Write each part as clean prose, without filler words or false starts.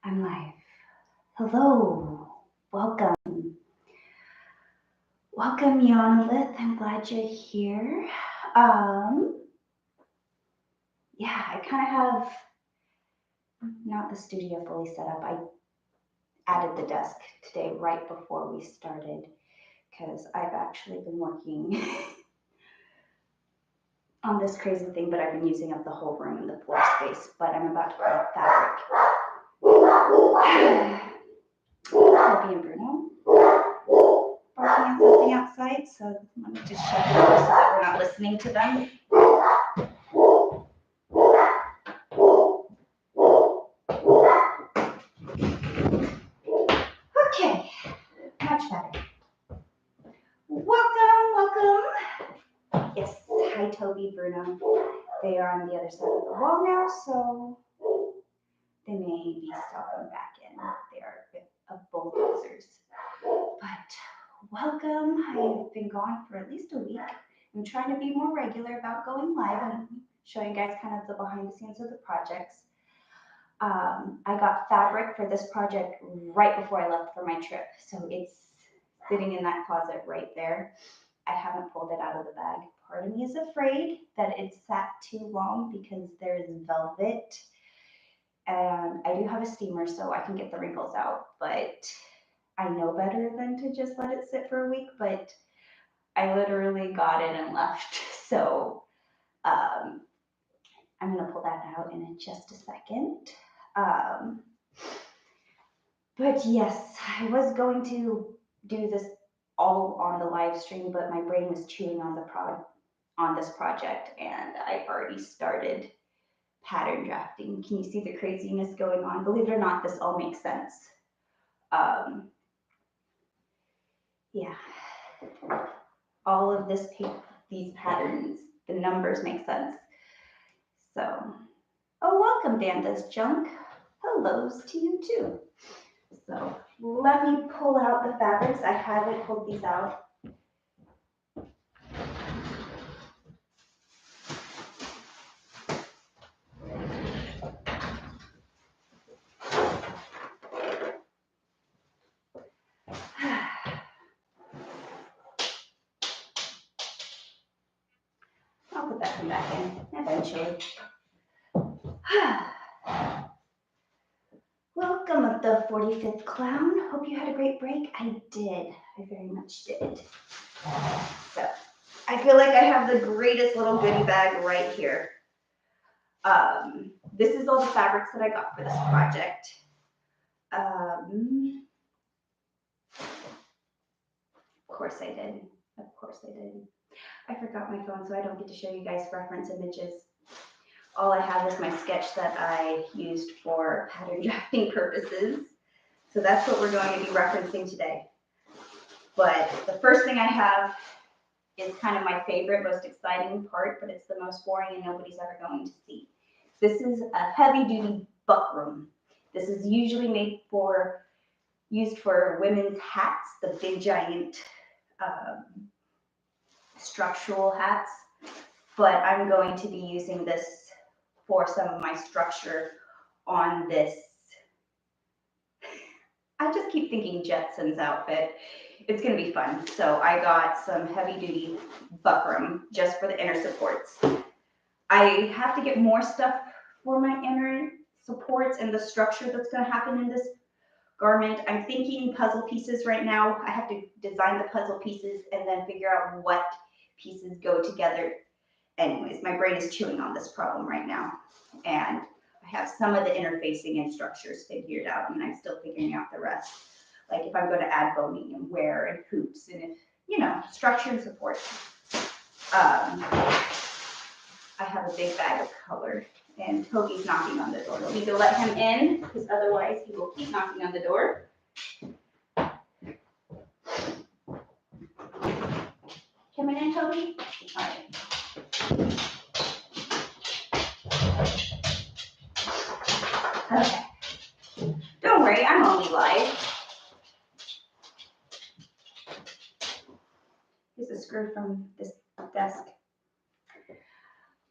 I'm live. Hello. Welcome. Welcome, Yonalith. I'm glad you're here. Um, yeah, I kind of have not the studio fully set up. I added the desk today right before we started because I've actually been working on this crazy thing, but I've been using up the whole room and the floor space. But I'm about to put up fabric. Toby and Bruno barking at something outside, so let me just shut the door so that we're not listening to them. Okay, much better. Welcome. Yes, hi Toby, Bruno. They are on the other side of the wall now, so they may be stopping back in. They are a bit of bulldozers. But welcome. I've been gone for at least a week. I'm trying to be more regular about going live and showing you guys kind of the behind the scenes of the projects. I got fabric for this project right before I left for my trip, so it's sitting in that closet right there. I haven't pulled it out of the bag. Part of me is afraid that it's sat too long because there's velvet, and I do have a steamer so I can get the wrinkles out, but I know better than to just let it sit for a week. But I literally got it and left, so I'm gonna pull that out in just a second. But yes, I was going to do this all on the live stream, but my brain was chewing on this project, and I already started pattern drafting. Can you see the craziness going on? Believe it or not, this all makes sense. Yeah, all of these patterns, the numbers make sense. So, oh, welcome, Danda's Junk. Hellos to you too. So let me pull out the fabrics. I haven't pulled these out. I'll put that one back in eventually. Welcome of the 45th clown. Hope you had a great break. I did. I very much did. So I feel like I have the greatest little goodie bag right here. This is all the fabrics that I got for this project. Of course I did. Of course I did. I forgot my phone, so I don't get to show you guys reference images. All I have is my sketch that I used for pattern drafting purposes. So that's what we're going to be referencing today. But the first thing I have is kind of my favorite, most exciting part, but it's the most boring and nobody's ever going to see. This is a heavy-duty buckram. This is usually used for women's hats, the big giant structural hats. But I'm going to be using this for some of my structure on this. I just keep thinking Jetsons outfit. It's gonna be fun. So I got some heavy duty buckram just for the inner supports. I have to get more stuff for my inner supports and the structure that's gonna happen in this garment. I'm thinking puzzle pieces right now. I have to design the puzzle pieces and then figure out what pieces go together. Anyways, my brain is chewing on this problem right now. And I have some of the interfacing and structures figured out, and I'm still figuring out the rest. Like if I'm going to add boning and wear and hoops and, structure and support. I have a big bag of color, and Toby's knocking on the door. We need to let him in, because otherwise he will keep knocking on the door. Coming in, Toby? All right. Okay. Don't worry, I'm only live. Here's a screw from this desk.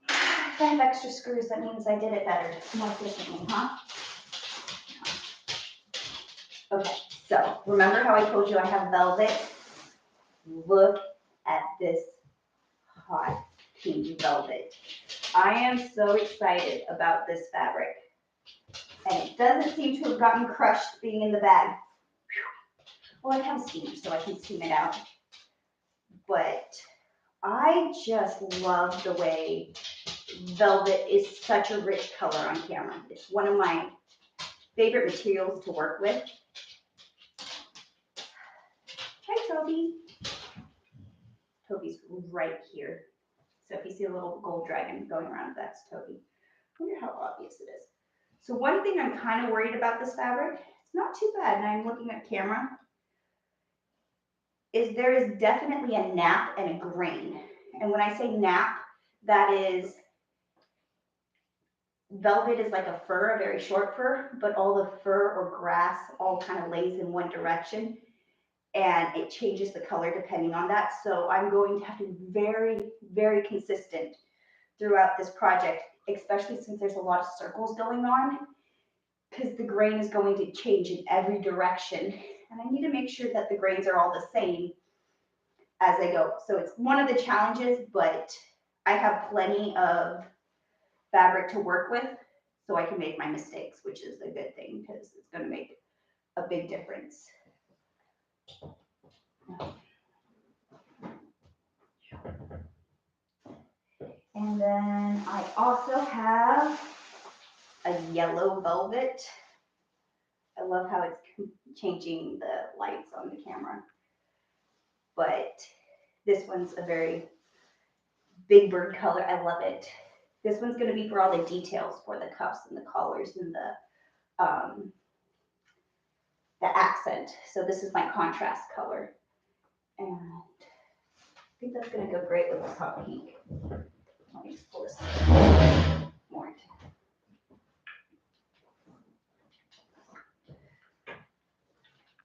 If I have extra screws, that means I did it better, more efficiently, huh? So remember how I told you I have velvet? Look at this hot pink velvet. I am so excited about this fabric. And it doesn't seem to have gotten crushed being in the bag. Well, I have a steamer, so I can steam it out. But I just love the way velvet is such a rich color on camera. It's one of my favorite materials to work with. Hi, Toby. Toby's right here. So if you see a little gold dragon going around, that's Toby. I wonder how obvious it is. So one thing I'm kind of worried about this fabric, it's not too bad, and I'm looking at camera, is there is definitely a nap and a grain. And when I say nap, that is, velvet is like a fur, a very short fur, but all the fur or grass all kind of lays in one direction, and it changes the color depending on that. So I'm going to have to be very, very consistent throughout this project, especially since there's a lot of circles going on, because the grain is going to change in every direction. And I need to make sure that the grains are all the same as I go. So it's one of the challenges, but I have plenty of fabric to work with, so I can make my mistakes, which is a good thing because it's going to make a big difference. And then I also have a yellow velvet. I love how it's changing the lights on the camera. But this one's a very big bird color. I love it. This one's going to be for all the details for the cuffs and the collars and the accent. So this is my contrast color. And I think that's going to go great with this hot pink. Let me just pull this more.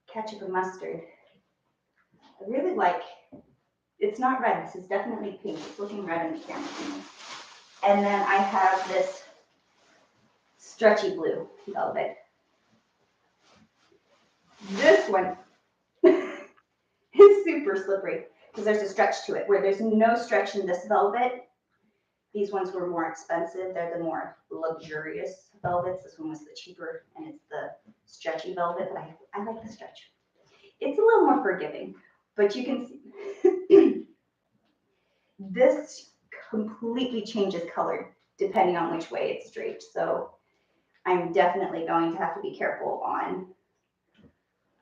Ketchup and mustard. I really like, it's not red, this is definitely pink. It's looking red in the camera. And then I have this stretchy blue velvet. This one is super slippery because there's a stretch to it, where there's no stretch in this velvet. These ones were more expensive. They're the more luxurious velvets. This one was the cheaper, and it's the stretchy velvet, but I like the stretch. It's a little more forgiving, but you can see this completely changes color depending on which way it's draped. So I'm definitely going to have to be careful on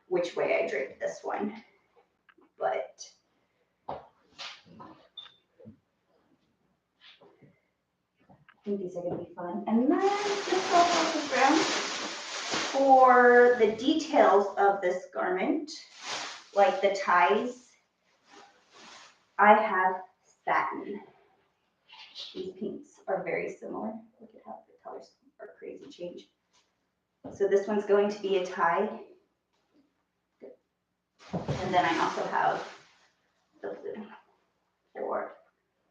which way I drape this one. But I think these are going to be fun. And then just all off the ground for the details of this garment, like the ties, I have satin. These pinks are very similar. Look at how the colors are crazy change. So this one's going to be a tie. And then I also have the blue for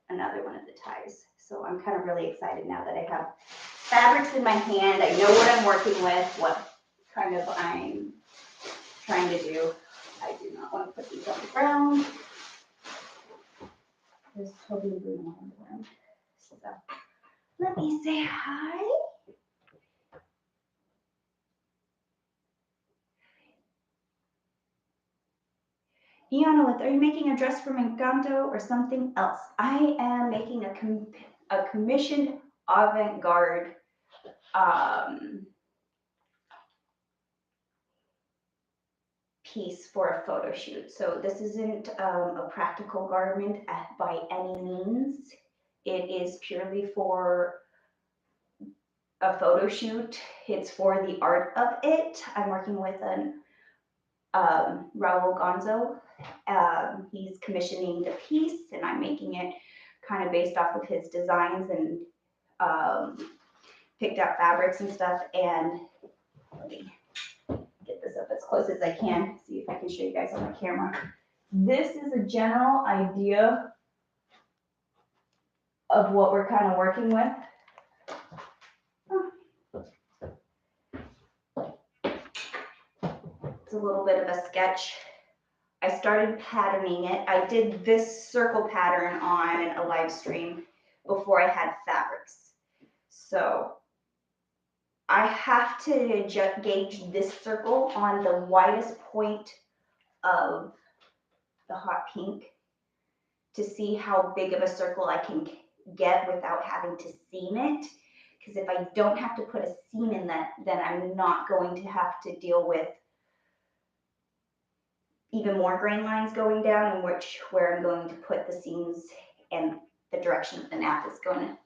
another one of the ties. So I'm kind of really excited now that I have fabrics in my hand. I know what I'm working with, what kind of I'm trying to do. I do not want to put these on the ground. There's Toby and Bruno on the ground. So let me say hi. Iana, are you making a dress for Encanto or something else? I am making a commissioned avant-garde piece for a photo shoot. So this isn't a practical garment by any means. It is purely for a photo shoot. It's for the art of it. I'm working with an Raul Gonzo. He's commissioning the piece, and I'm making it kind of based off of his designs and picked out fabrics and stuff. And let me get this up as close as I can, see if I can show you guys on the camera. This is a general idea of what we're kind of working with. It's a little bit of a sketch. I started patterning it. I did this circle pattern on a live stream before I had fabrics. So I have to gauge this circle on the widest point of the hot pink to see how big of a circle I can get without having to seam it. Because if I don't have to put a seam in that, then I'm not going to have to deal with even more grain lines going down, and where I'm going to put the seams and the direction of the nap is going to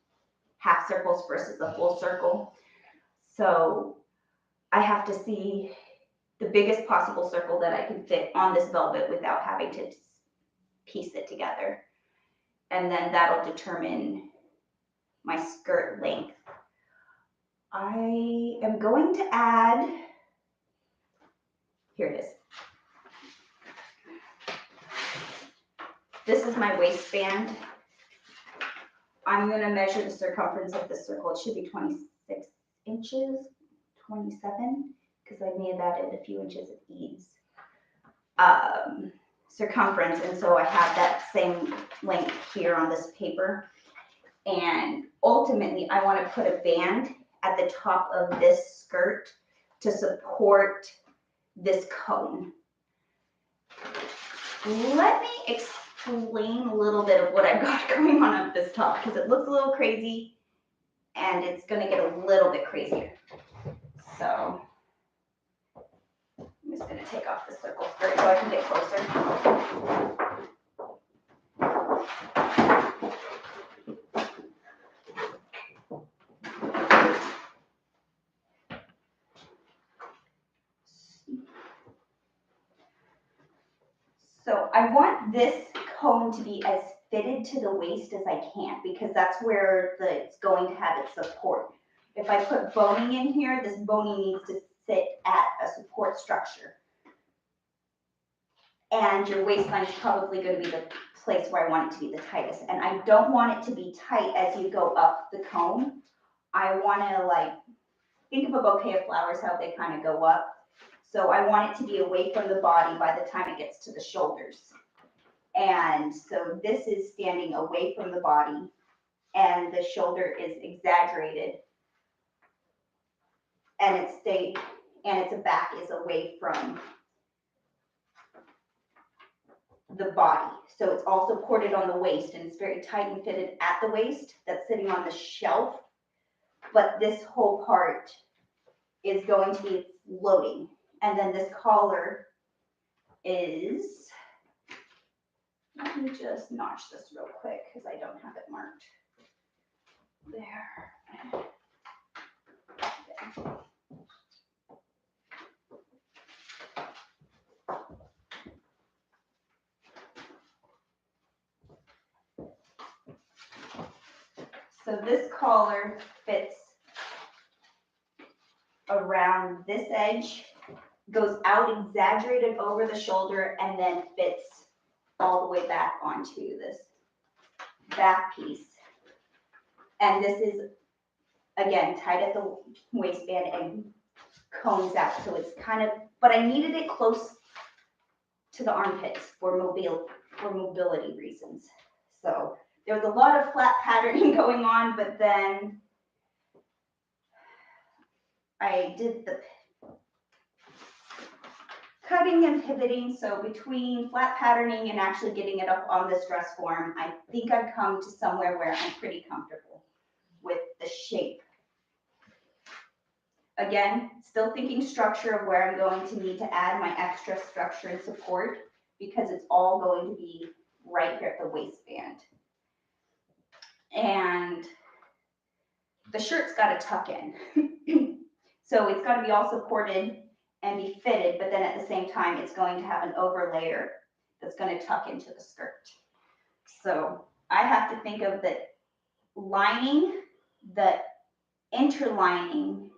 half circles versus a full circle. So I have to see the biggest possible circle that I can fit on this velvet without having to piece it together. And then that'll determine my skirt length. I am going to add, here it is. This is my waistband. I'm going to measure the circumference of the circle. It should be 26 inches, 27, because I may have added a few inches of ease. Circumference, and so I have that same length here on this paper. And ultimately, I want to put a band at the top of this skirt to support this cone. Let me explain a little bit of what I've got going on up this top, because it looks a little crazy and it's going to get a little bit crazier. So I'm just going to take off the circle skirt so I can get closer. So I want this cone to be as fitted to the waist as I can, because that's where it's going to have its support. If I put boning in here, this boning needs to sit at a support structure. And your waistline is probably going to be the place where I want it to be the tightest. And I don't want it to be tight as you go up the cone. I want to think of a bouquet of flowers, how they kind of go up. So I want it to be away from the body by the time it gets to the shoulders. And so this is standing away from the body, and the shoulder is exaggerated, and its back is away from the body. So it's all supported on the waist, and it's very tight and fitted at the waist. That's sitting on the shelf, but this whole part is going to be loading. And then this collar is, let me just notch this real quick because I don't have it marked. There. So this collar fits around this edge, goes out exaggerated over the shoulder, and then fits all the way back onto this back piece. And this is, again, tight at the waistband and cones out. So it's kind of, but I needed it close to the armpits for mobility reasons. So there was a lot of flat patterning going on, but then I did the cutting and pivoting. So between flat patterning and actually getting it up on this dress form, I think I've come to somewhere where I'm pretty comfortable with the shape. Again, still thinking structure of where I'm going to need to add my extra structure and support, because it's all going to be right here at the waistband. And the shirt's got to tuck in. So it's got to be all supported and be fitted, but then at the same time, it's going to have an overlayer that's going to tuck into the skirt. So I have to think of the lining, the interlining,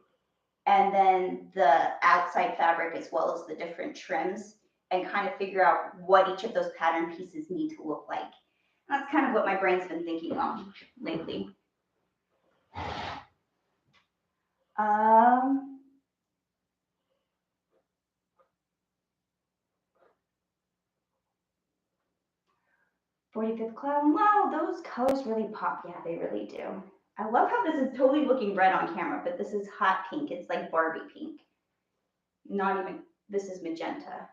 and then the outside fabric, as well as the different trims, and kind of figure out what each of those pattern pieces need to look like. And that's kind of what my brain's been thinking on lately. 45th Clown. Wow, those colors really pop. Yeah, they really do. I love how this is totally looking red on camera, but this is hot pink. It's like Barbie pink. Not even, this is magenta.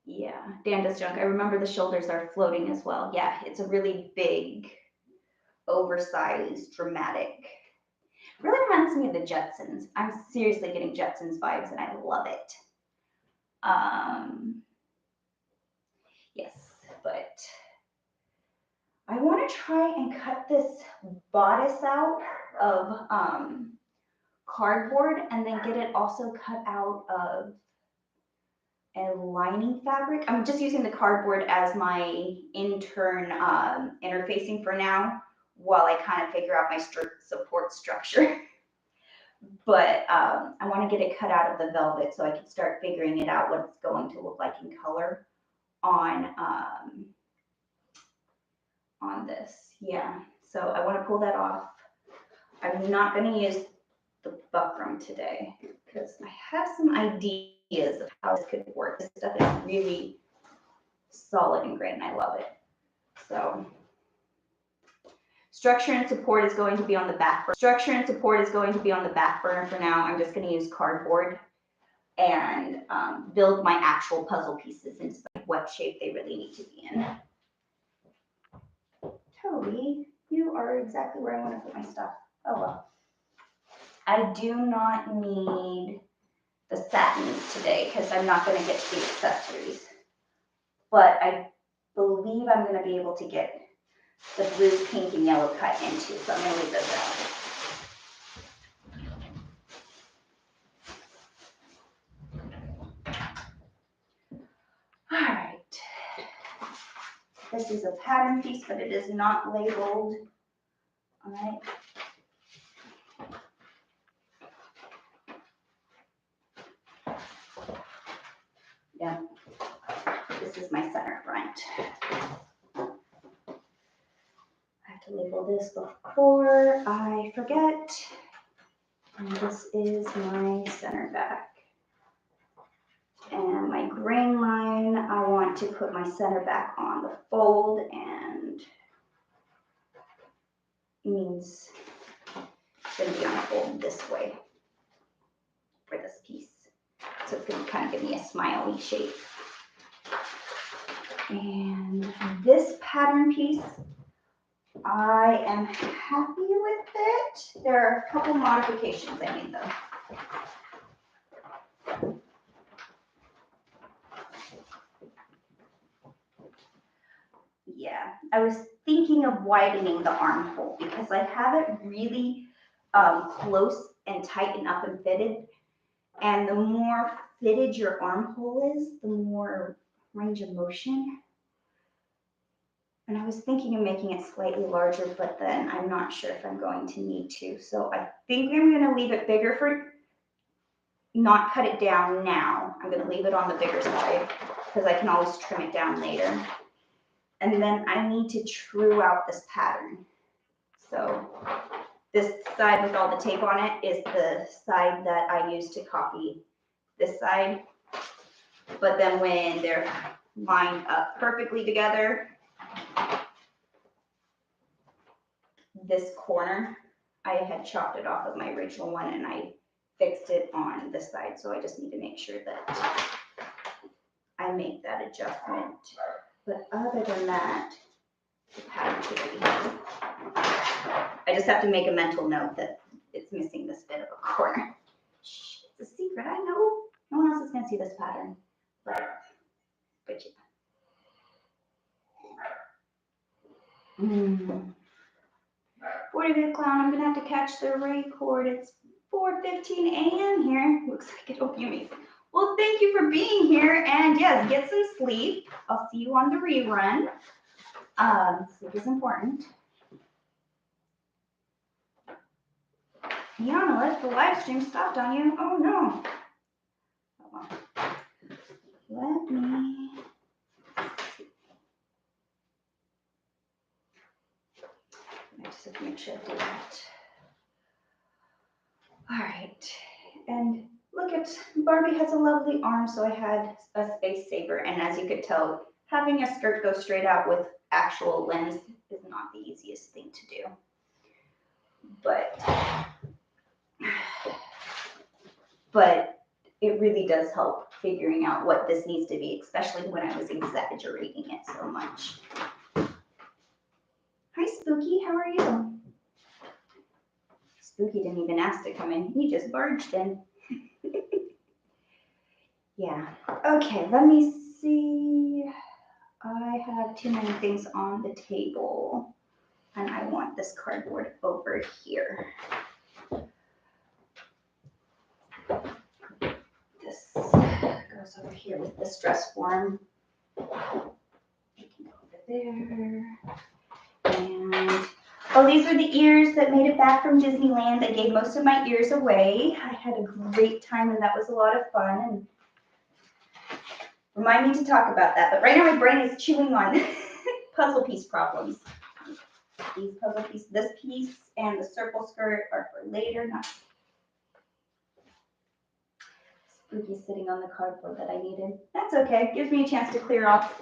Yeah, Danda's junk. I remember the shoulders are floating as well. Yeah, it's a really big, oversized, dramatic. Really reminds me of the Jetsons. I'm seriously getting Jetsons vibes and I love it. Yes, but I want to try and cut this bodice out of cardboard and then get it also cut out of a lining fabric. I'm just using the cardboard as my intern interfacing for now while I kind of figure out my support structure. But I want to get it cut out of the velvet so I can start figuring it out what it's going to look like in color on this. Yeah, so I want to pull that off. I'm not going to use the buckram today because I have some ideas of how this could work. This stuff is really solid and great and I love it. So structure and support is going to be on the back burner. Structure and support is going to be on the back burner for now. I'm just going to use cardboard and build my actual puzzle pieces into what shape they really need to be in. Toby, you are exactly where I want to put my stuff. Oh well. I do not need the satins today because I'm not going to get to the accessories. But I believe I'm going to be able to get the blue, pink, and yellow cut into, so I'm going to leave those out. All right. This is a pattern piece, but it is not labeled. All right. Yeah, this is my center front. I have to label this before I forget. And this is my center back. And my grain line, I want to put my center back on the fold, and it means it's going to be on the fold this way for this piece. So it's going to kind of give me a smiley shape. And this pattern piece, I am happy with it. There are a couple modifications I made though. Yeah, I was thinking of widening the armhole because I have it really close and tight and up and fitted. And the more fitted your armhole is, the more range of motion. And I was thinking of making it slightly larger, but then I'm not sure if I'm going to need to. So I think I'm going to leave it bigger for, not cut it down now. I'm going to leave it on the bigger side because I can always trim it down later. And then I need to true out this pattern. So this side with all the tape on it is the side that I use to copy this side. But then when they're lined up perfectly together, this corner, I had chopped it off of my original one and I fixed it on this side. So I just need to make sure that I make that adjustment. But other than that, the pattern should be here. I just have to make a mental note that it's missing this bit of a corner. Shh, it's a secret, I know. No one else is gonna see this pattern, but yeah. 45th Clown, I'm gonna have to catch the record. It's 4:15 a.m. here. Looks like it'll be amazing. Well, thank you for being here, and yes, get some sleep. I'll see you on the rerun. Sleep is important. Yana, let the live stream stopped on you. Oh no. Hold on. Let me. I just have to make sure I do that. All right, and look at Barbie has a lovely arm, so I had a space saver, and as you could tell, having a skirt go straight out with actual lens is not the easiest thing to do. But it really does help figuring out what this needs to be, especially when I was exaggerating it so much. Hi, Spooky, how are you? Spooky didn't even ask to come in, he just barged in. Yeah, okay, let me see. I have too many things on the table, and I want this cardboard over here. This goes over here with this dress form. It can go over there. And, oh, these are the ears that made it back from Disneyland. I gave most of my ears away. I had a great time, and that was a lot of fun. And remind me to talk about that. But right now my brain is chewing on puzzle piece problems. These puzzle pieces, this piece and the circle skirt are for later. Not Spooky sitting on the cardboard that I needed. That's okay. It gives me a chance to clear off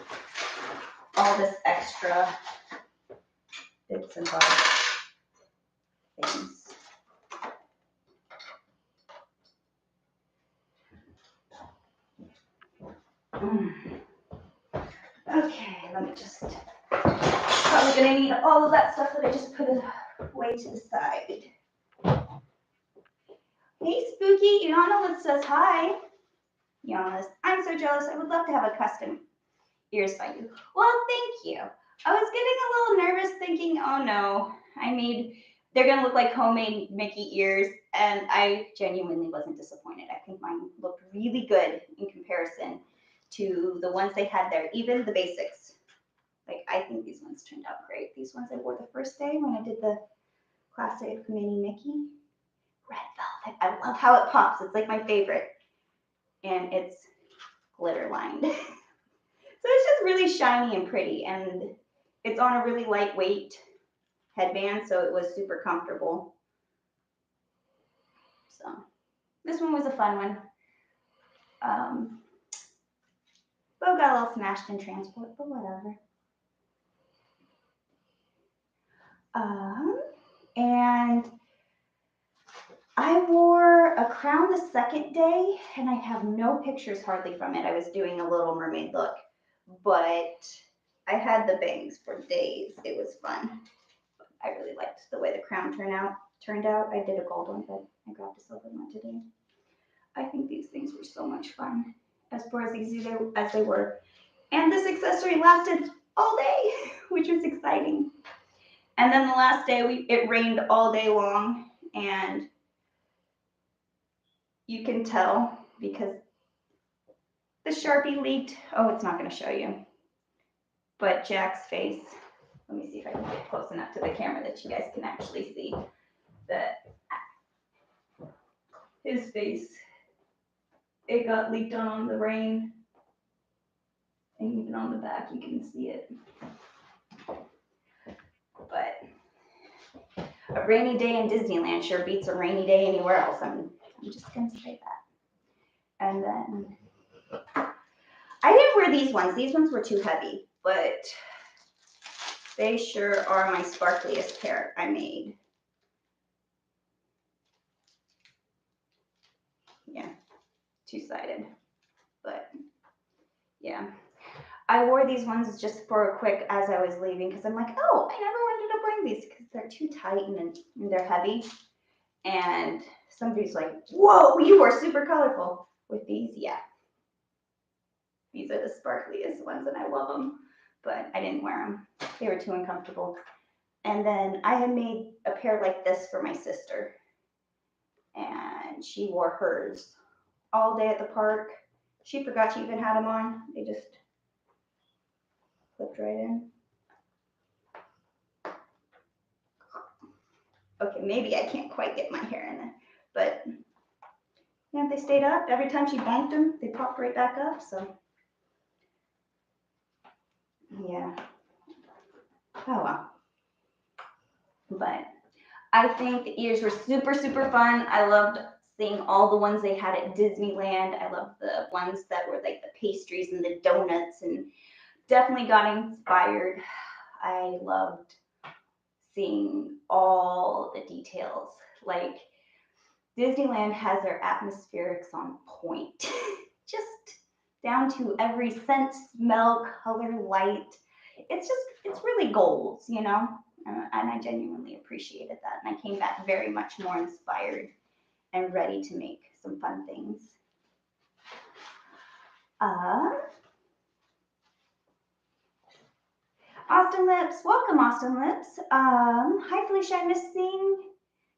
all this extra bits and bobs things. Okay, let me just, probably gonna need all of that stuff that I just put away to the side. Hey Spooky, Iana says hi. Iana says, I'm so jealous, I would love to have a custom ears by you. Well, thank you. I was getting a little nervous thinking, oh no, they're gonna look like homemade Mickey ears, and I genuinely wasn't disappointed. I think mine looked really good in comparison to the ones they had there, even the basics. Like, I think these ones turned out great. These ones I wore the first day when I did the class day of Mini Mickey. Red velvet, I love how it pops. It's like my favorite. And it's glitter lined. So it's just really shiny and pretty, and it's on a really lightweight headband, so it was super comfortable. So this one was a fun one. Bo got a little smashed in transport, but whatever. And I wore a crown the second day, and I have no pictures hardly from it. I was doing a Little Mermaid look, but I had the bangs for days. It was fun. I really liked the way the crown turned out. I did a gold one, but I grabbed a silver one today. I think these things were so much fun, as far as easy as they were. And this accessory lasted all day, which was exciting. And then the last day, it rained all day long, and you can tell because the Sharpie leaked. Oh, it's not going to show you. But Jack's face, let me see if I can get close enough to the camera that you guys can actually see that his face, it got leaked on the rain. And even on the back, you can see it. But a rainy day in Disneyland sure beats a rainy day anywhere else. I'm just going to say that. And then I didn't wear these ones. These ones were too heavy, but they sure are my sparkliest pair I made. Yeah, two-sided, but yeah. I wore these ones just for a quick as I was leaving because I'm like, oh, I never wanted to bring these because they're too tight and they're heavy. And somebody's like, whoa, you are super colorful with these. Yeah. These are the sparkliest ones and I love them, but I didn't wear them. They were too uncomfortable. And then I had made a pair like this for my sister, and she wore hers all day at the park. She forgot she even had them on. They just clipped right in. Okay, maybe I can't quite get my hair in there, but yeah, they stayed up. Every time she bonked them, they popped right back up, so yeah. Oh well. But I think the ears were super, super fun. I loved seeing all the ones they had at Disneyland. I loved the ones that were like the pastries and the donuts and definitely got inspired. I loved seeing all the details. Like Disneyland has their atmospherics on point, just down to every scent, smell, color, light. It's really goals, you know? And I genuinely appreciated that. And I came back very much more inspired and ready to make some fun things. Austin Lips, welcome Austin Lips. Hi Felicia, I missed seeing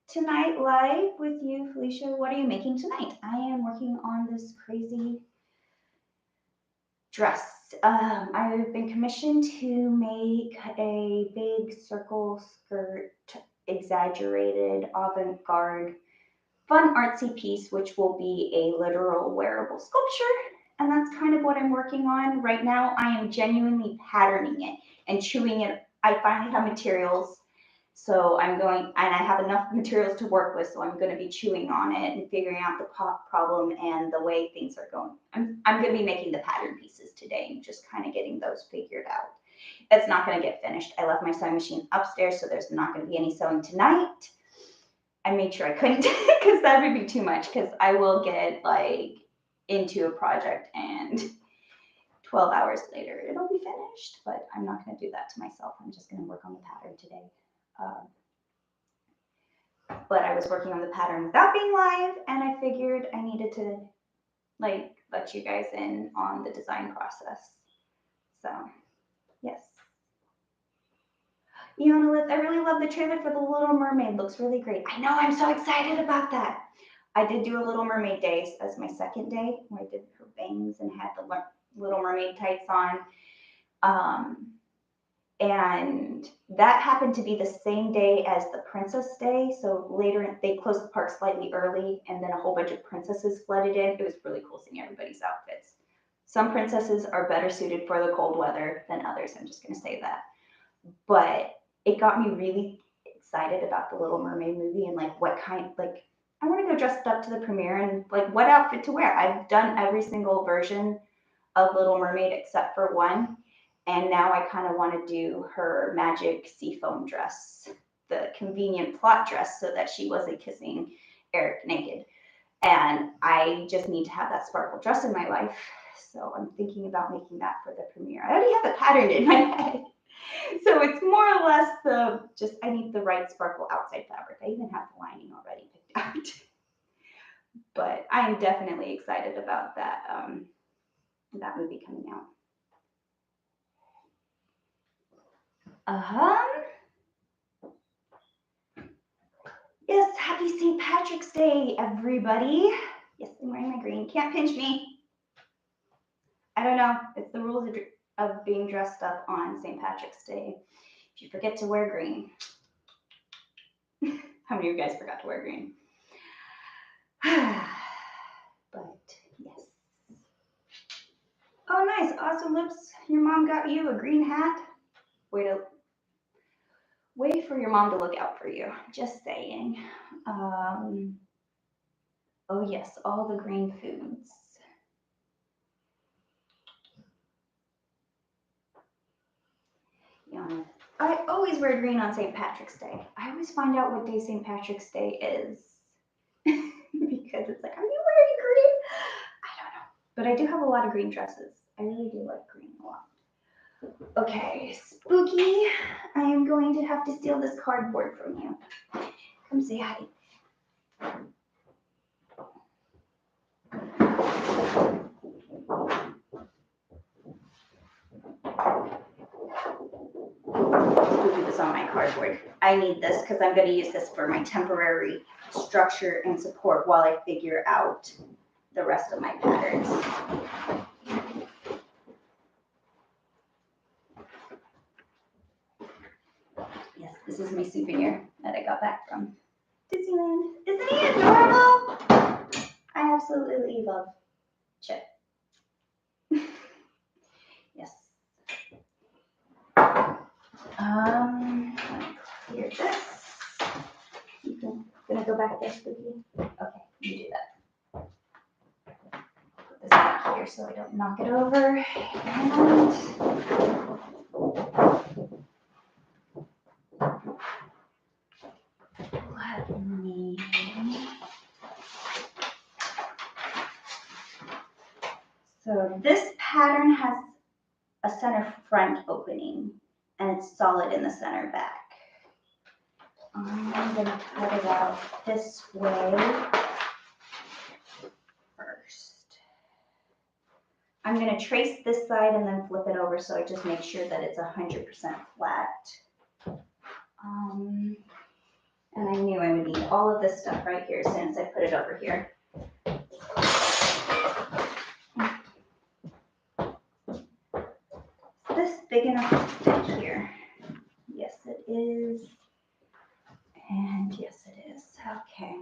tonight live with you, Felicia. What are you making tonight? I am working on this crazy dress. I've been commissioned to make a big circle skirt, exaggerated, avant-garde, fun artsy piece, which will be a literal wearable sculpture. And that's kind of what I'm working on right now. I am genuinely patterning it and chewing it. I finally have materials. So I'm going, and I have enough materials to work with, so I'm going to be chewing on it and figuring out the problem and the way things are going. I'm going to be making the pattern pieces today and just kind of getting those figured out. It's not going to get finished. I left my sewing machine upstairs, so there's not going to be any sewing tonight. I made sure I couldn't because that would be too much, because I will get like into a project and 12 hours later it'll be finished, but I'm not going to do that to myself. I'm just going to work on the pattern today. But I was working on the pattern without being live, and I figured I needed to like let you guys in on the design process. So yes. Iona, I really love the trailer for The Little Mermaid. Looks really great. I know, I'm so excited about that. I did do a Little Mermaid Days as my second day, where I did her bangs and had the Little Mermaid tights on. And that happened to be the same day as the Princess Day. So later, they closed the park slightly early, and then a whole bunch of princesses flooded in. It was really cool seeing everybody's outfits. Some princesses are better suited for the cold weather than others. I'm just going to say that. But it got me really excited about the Little Mermaid movie and like what kind, like I want to go dressed up to the premiere and like what outfit to wear. I've done every single version of Little Mermaid except for one. And now I kind of want to do her magic seafoam dress, the convenient plot dress, so that she wasn't kissing Eric naked. And I just need to have that sparkle dress in my life. So I'm thinking about making that for the premiere. I already have a pattern in my head. So it's more or less I need the right sparkle outside fabric. I even have the lining already picked out. But I am definitely excited about that, that movie coming out. Yes, happy St. Patrick's Day, everybody. Yes, I'm wearing my green. Can't pinch me. I don't know. It's the rules of being dressed up on St. Patrick's Day. If you forget to wear green. How many of you guys forgot to wear green? But yes. Oh, nice. Awesome Lips. Your mom got you a green hat. Wait for your mom to look out for you. Just saying. Oh yes, all the green foods. Yeah. I always wear green on St. Patrick's Day. I always find out what day St. Patrick's Day is. Because it's like, are you wearing green? I don't know. But I do have a lot of green dresses. I really do like green a lot. Okay, Spooky, I am going to have to steal this cardboard from you. Come say hi. Spooky was on my cardboard. I need this because I'm going to use this for my temporary structure and support while I figure out the rest of my patterns. Yes, this is my souvenir that I got back from Disneyland. Isn't he adorable? I absolutely love Chip. Yes. Clear this. You gonna go back there, Spooky? Okay, you do that. Put this back here so I don't knock it over. And let me, so this pattern has a center front opening and it's solid in the center back. I'm gonna cut it out this way first. I'm gonna trace this side and then flip it over so I just make sure that it's 100% flat. And I knew I would need all of this stuff right here as soon as I put it over here. Is this big enough to fit here? Yes, it is. And yes, it is. Okay.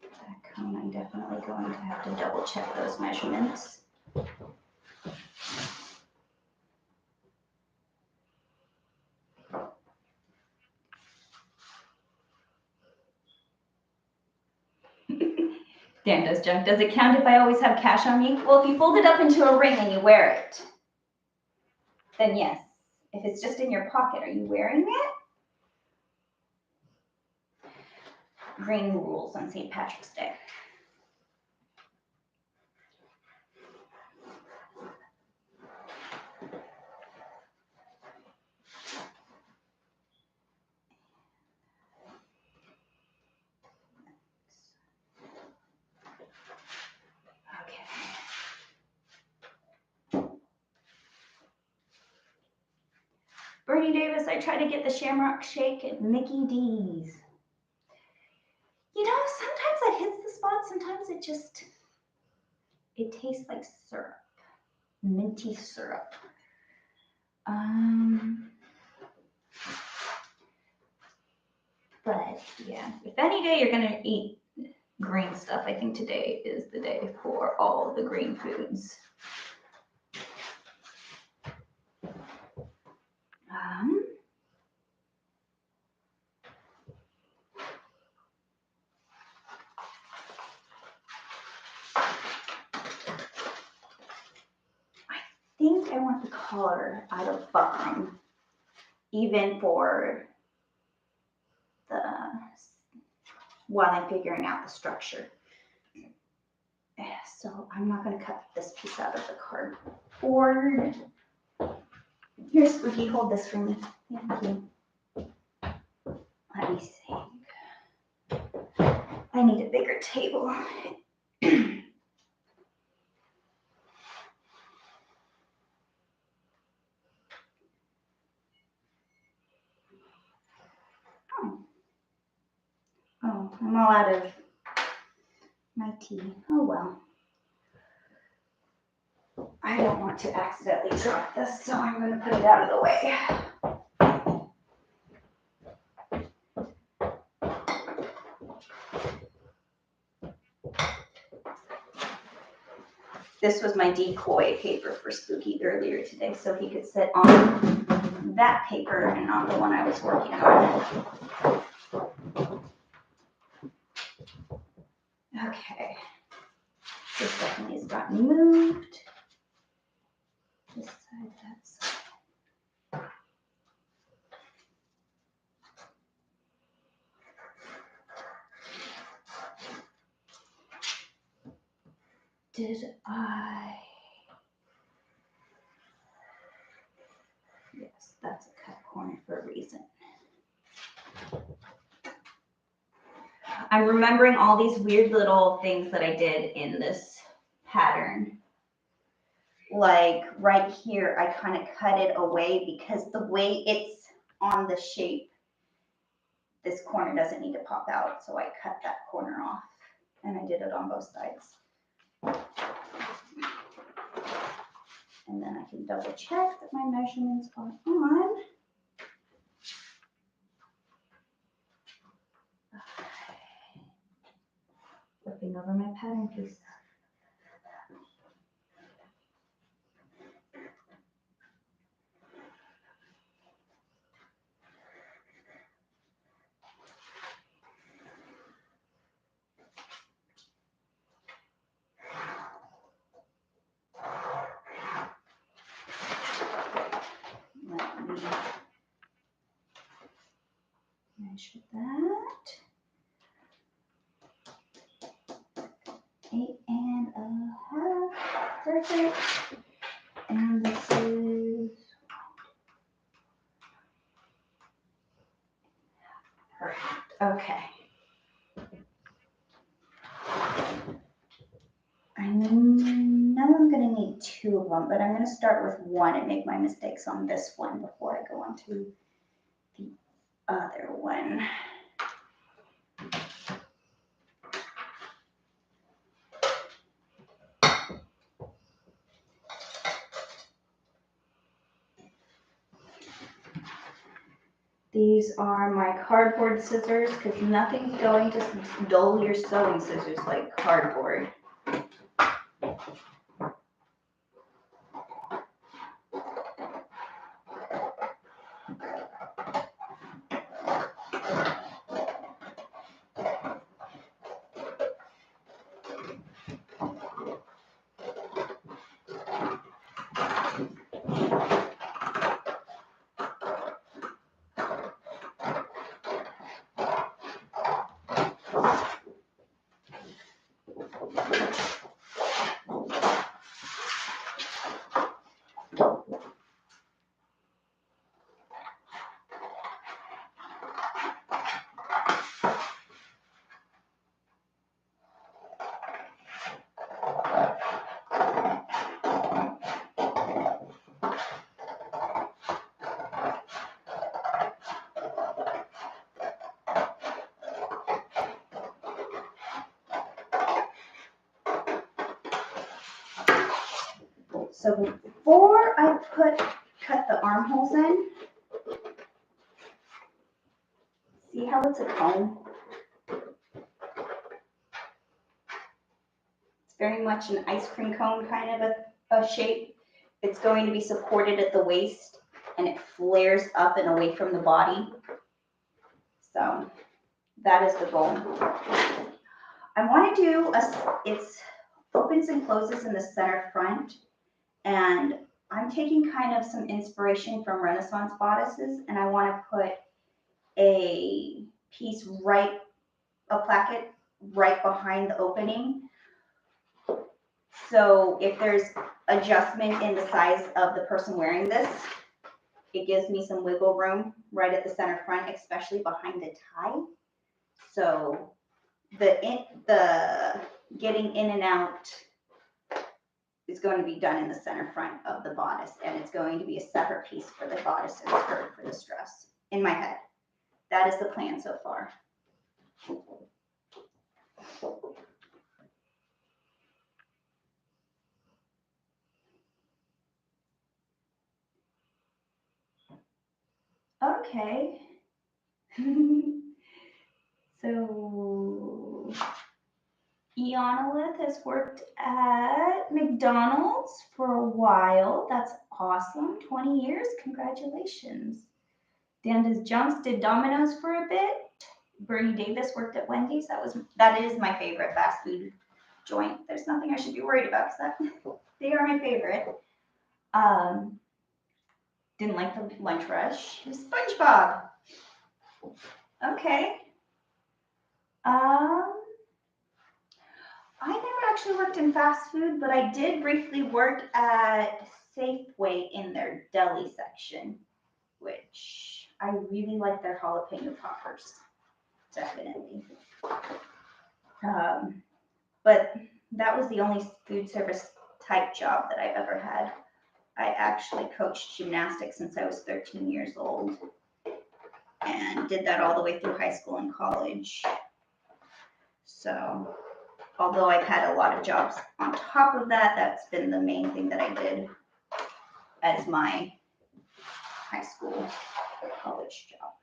That cone, I'm definitely going to have to double check those measurements. Dan does junk. Does it count if I always have cash on me? Well, if you fold it up into a ring and you wear it, then yes. If it's just in your pocket, are you wearing it? Green rules on St. Patrick's Day. Bernie Davis, I tried to get the Shamrock Shake at Mickey D's. You know, sometimes it hits the spot, sometimes it tastes like syrup, minty syrup. But yeah, if any day you're gonna eat green stuff, I think today is the day for all the green foods. I think I want the color out of buckram, even for while I'm figuring out the structure. So I'm not going to cut this piece out of the cardboard. Here, Spooky, hold this for me. Thank you. Let me see. I need a bigger table. Oh, I'm all out of my tea. Oh well. I don't want to accidentally drop this, so I'm going to put it out of the way. This was my decoy paper for Spooky earlier today, so he could sit on that paper and not the one I was working on. Okay. This definitely has gotten moved. This side, that side. Did I? Yes, that's a cut corner for a reason. I'm remembering all these weird little things that I did in this pattern. Like right here, I kind of cut it away because the way it's on the shape, this corner doesn't need to pop out. So I cut that corner off and I did it on both sides. And then I can double check that my measurements are on. Flipping over my pattern piece. Measure that. 8.5. Perfect. And this is perfect. Okay. I know I'm going to need 2 of them, but I'm going to start with 1 and make my mistakes on this one before I go on to the other one. These are my cardboard scissors because nothing's going to dull your sewing scissors like cardboard. So before I cut the armholes in, see how it's a cone? It's very much an ice cream cone kind of a shape. It's going to be supported at the waist and it flares up and away from the body. So that is the goal. I want to do it opens and closes in the center front, and I'm taking kind of some inspiration from Renaissance bodices, and I want to put a placket right behind the opening. So if there's adjustment in the size of the person wearing this, it gives me some wiggle room right at the center front, especially behind the tie. So the getting in and out is going to be done in the center front of the bodice, and it's going to be a separate piece for the bodice and skirt for this dress in my head. That is the plan so far. Okay. So Ionalith has worked at McDonald's for a while. That's awesome. 20 years. Congratulations. Danda's Junks did Domino's for a bit. Bernie Davis worked at Wendy's. That is my favorite fast food joint. There's nothing I should be worried about because they are my favorite. Didn't like the lunch rush. SpongeBob. Okay. I never actually worked in fast food, but I did briefly work at Safeway in their deli section, which I really like their jalapeno poppers, definitely. But that was the only food service type job that I've ever had. I actually coached gymnastics since I was 13 years old and did that all the way through high school and college. So although I've had a lot of jobs on top of that, that's been the main thing that I did as my high school college job.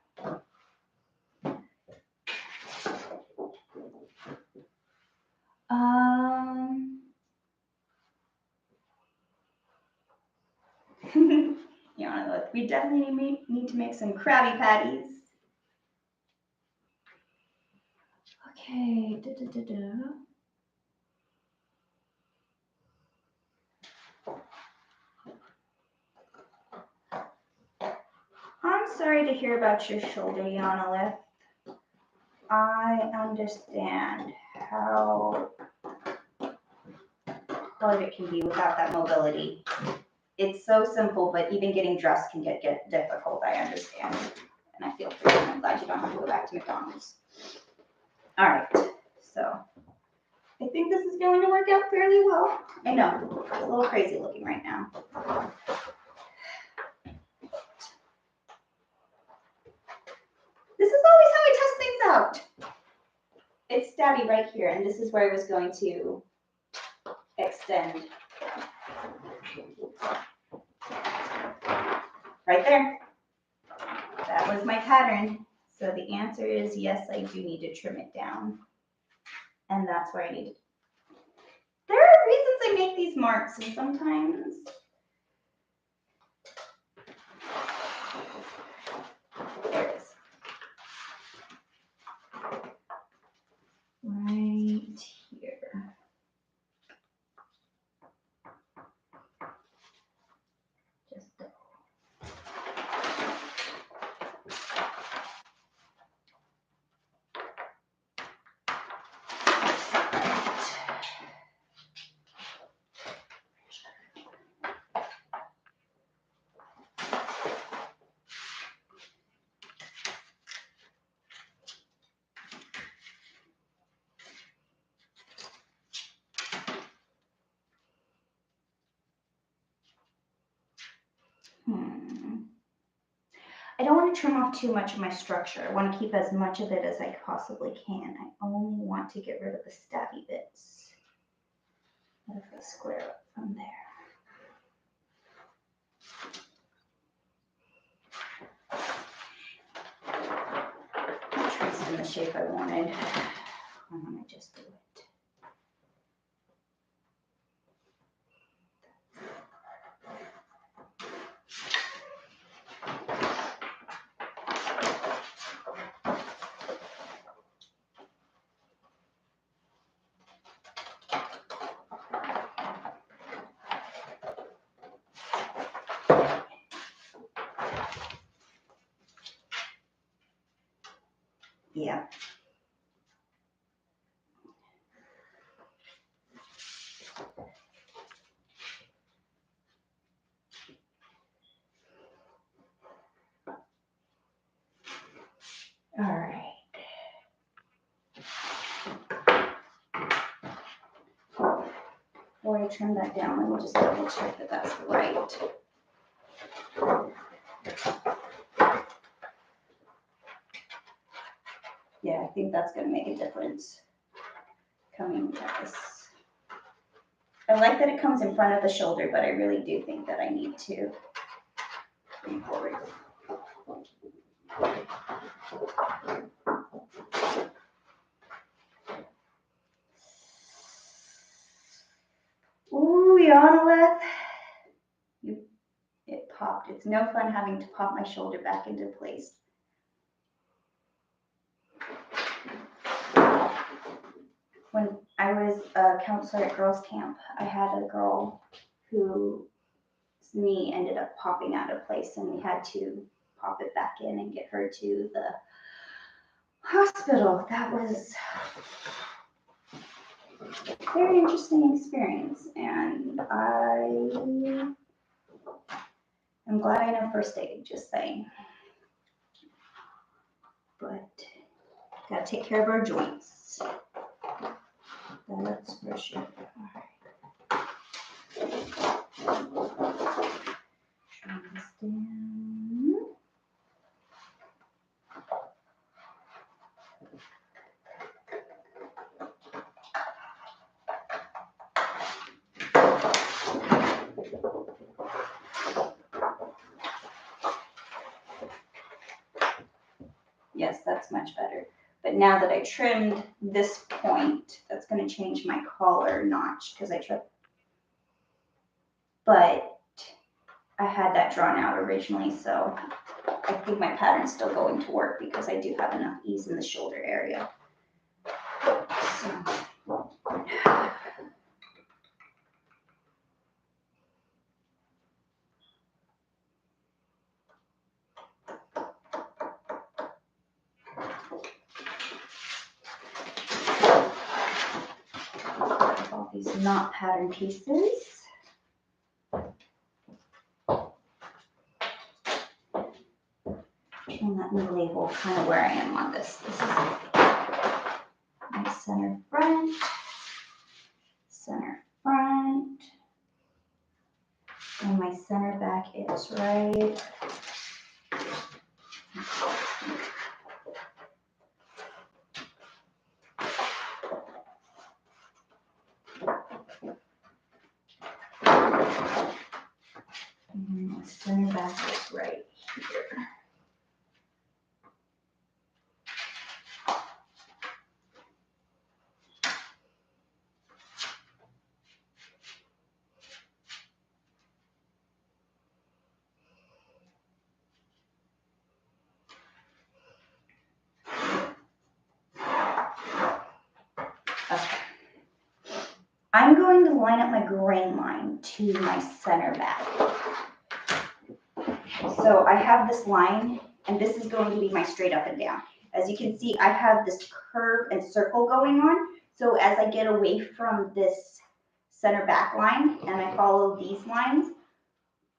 Yeah, look, we definitely need to make some Krabby Patties. Okay. I'm sorry to hear about your shoulder, Yanalith. I understand how hard it can be without that mobility. It's so simple, but even getting dressed can get difficult, I understand. And I feel for you, and I'm glad you don't have to go back to McDonald's. All right, so I think this is going to work out fairly well. I know, it's a little crazy looking right now. This is always how I test things out. It's stabby right here, and this is where I was going to extend. Right there. That was my pattern. So the answer is yes, I do need to trim it down. And that's where I need to. There are reasons I make these marks, and sometimes there it is. Right here. Just go. I don't want to trim off too much of my structure. I want to keep as much of it as I possibly can. I only want to get rid of the stabby bits. What if I square up from there? Traced in the shape I wanted. I'm gonna just do it. Yeah. All right. Before I trim that down, let me just double check that that's right. Yeah, I think that's going to make a difference. Coming at this. I like that it comes in front of the shoulder, but I really do think that I need to bring forward. Ooh, Yanaleth. It popped. It's no fun having to pop my shoulder back into place. When I was a counselor at girls' camp, I had a girl whose knee ended up popping out of place, and we had to pop it back in and get her to the hospital. That was a very interesting experience, and I'm glad I know first aid, just saying. But gotta take care of our joints. That's for sure. All right. Trim this down. Yes, that's much better. But now that I trimmed this point, that's going to change my collar notch because I trimmed. But I had that drawn out originally, so I think my pattern's still going to work because I do have enough ease in the shoulder area. So. all these knot pattern pieces. And let me label kind of where I am on this. This is my center front, and my center back is right. And my center back is right here. Okay. I'm going to line up my grain line to my center back. So I have this line, and this is going to be my straight up and down. As you can see, I have this curve and circle going on. So as I get away from this center back line and I follow these lines,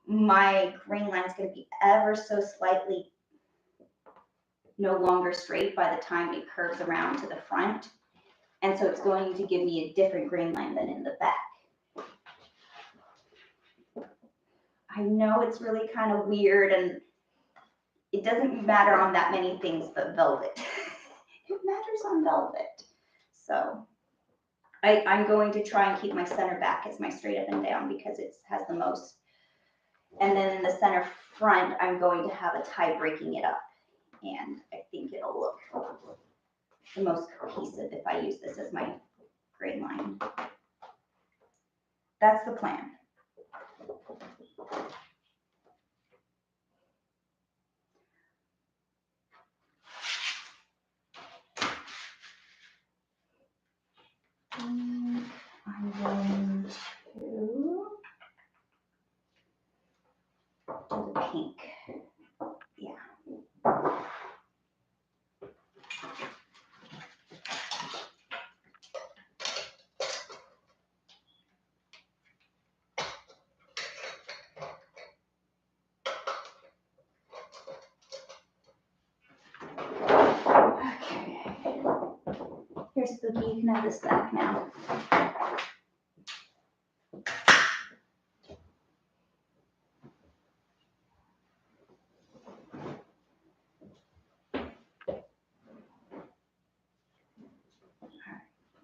my grain line is going to be ever so slightly no longer straight by the time it curves around to the front. And so it's going to give me a different grain line than in the back. I know it's really kind of weird, and it doesn't matter on that many things but velvet. It matters on velvet. So I'm going to try and keep my center back as my straight up and down because it has the most. And then in the center front, I'm going to have a tie breaking it up. And I think it'll look the most cohesive if I use this as my grain line. That's the plan. And I'm going to do the pink. Yeah. Okay. Here, Spooky, you can have this back now.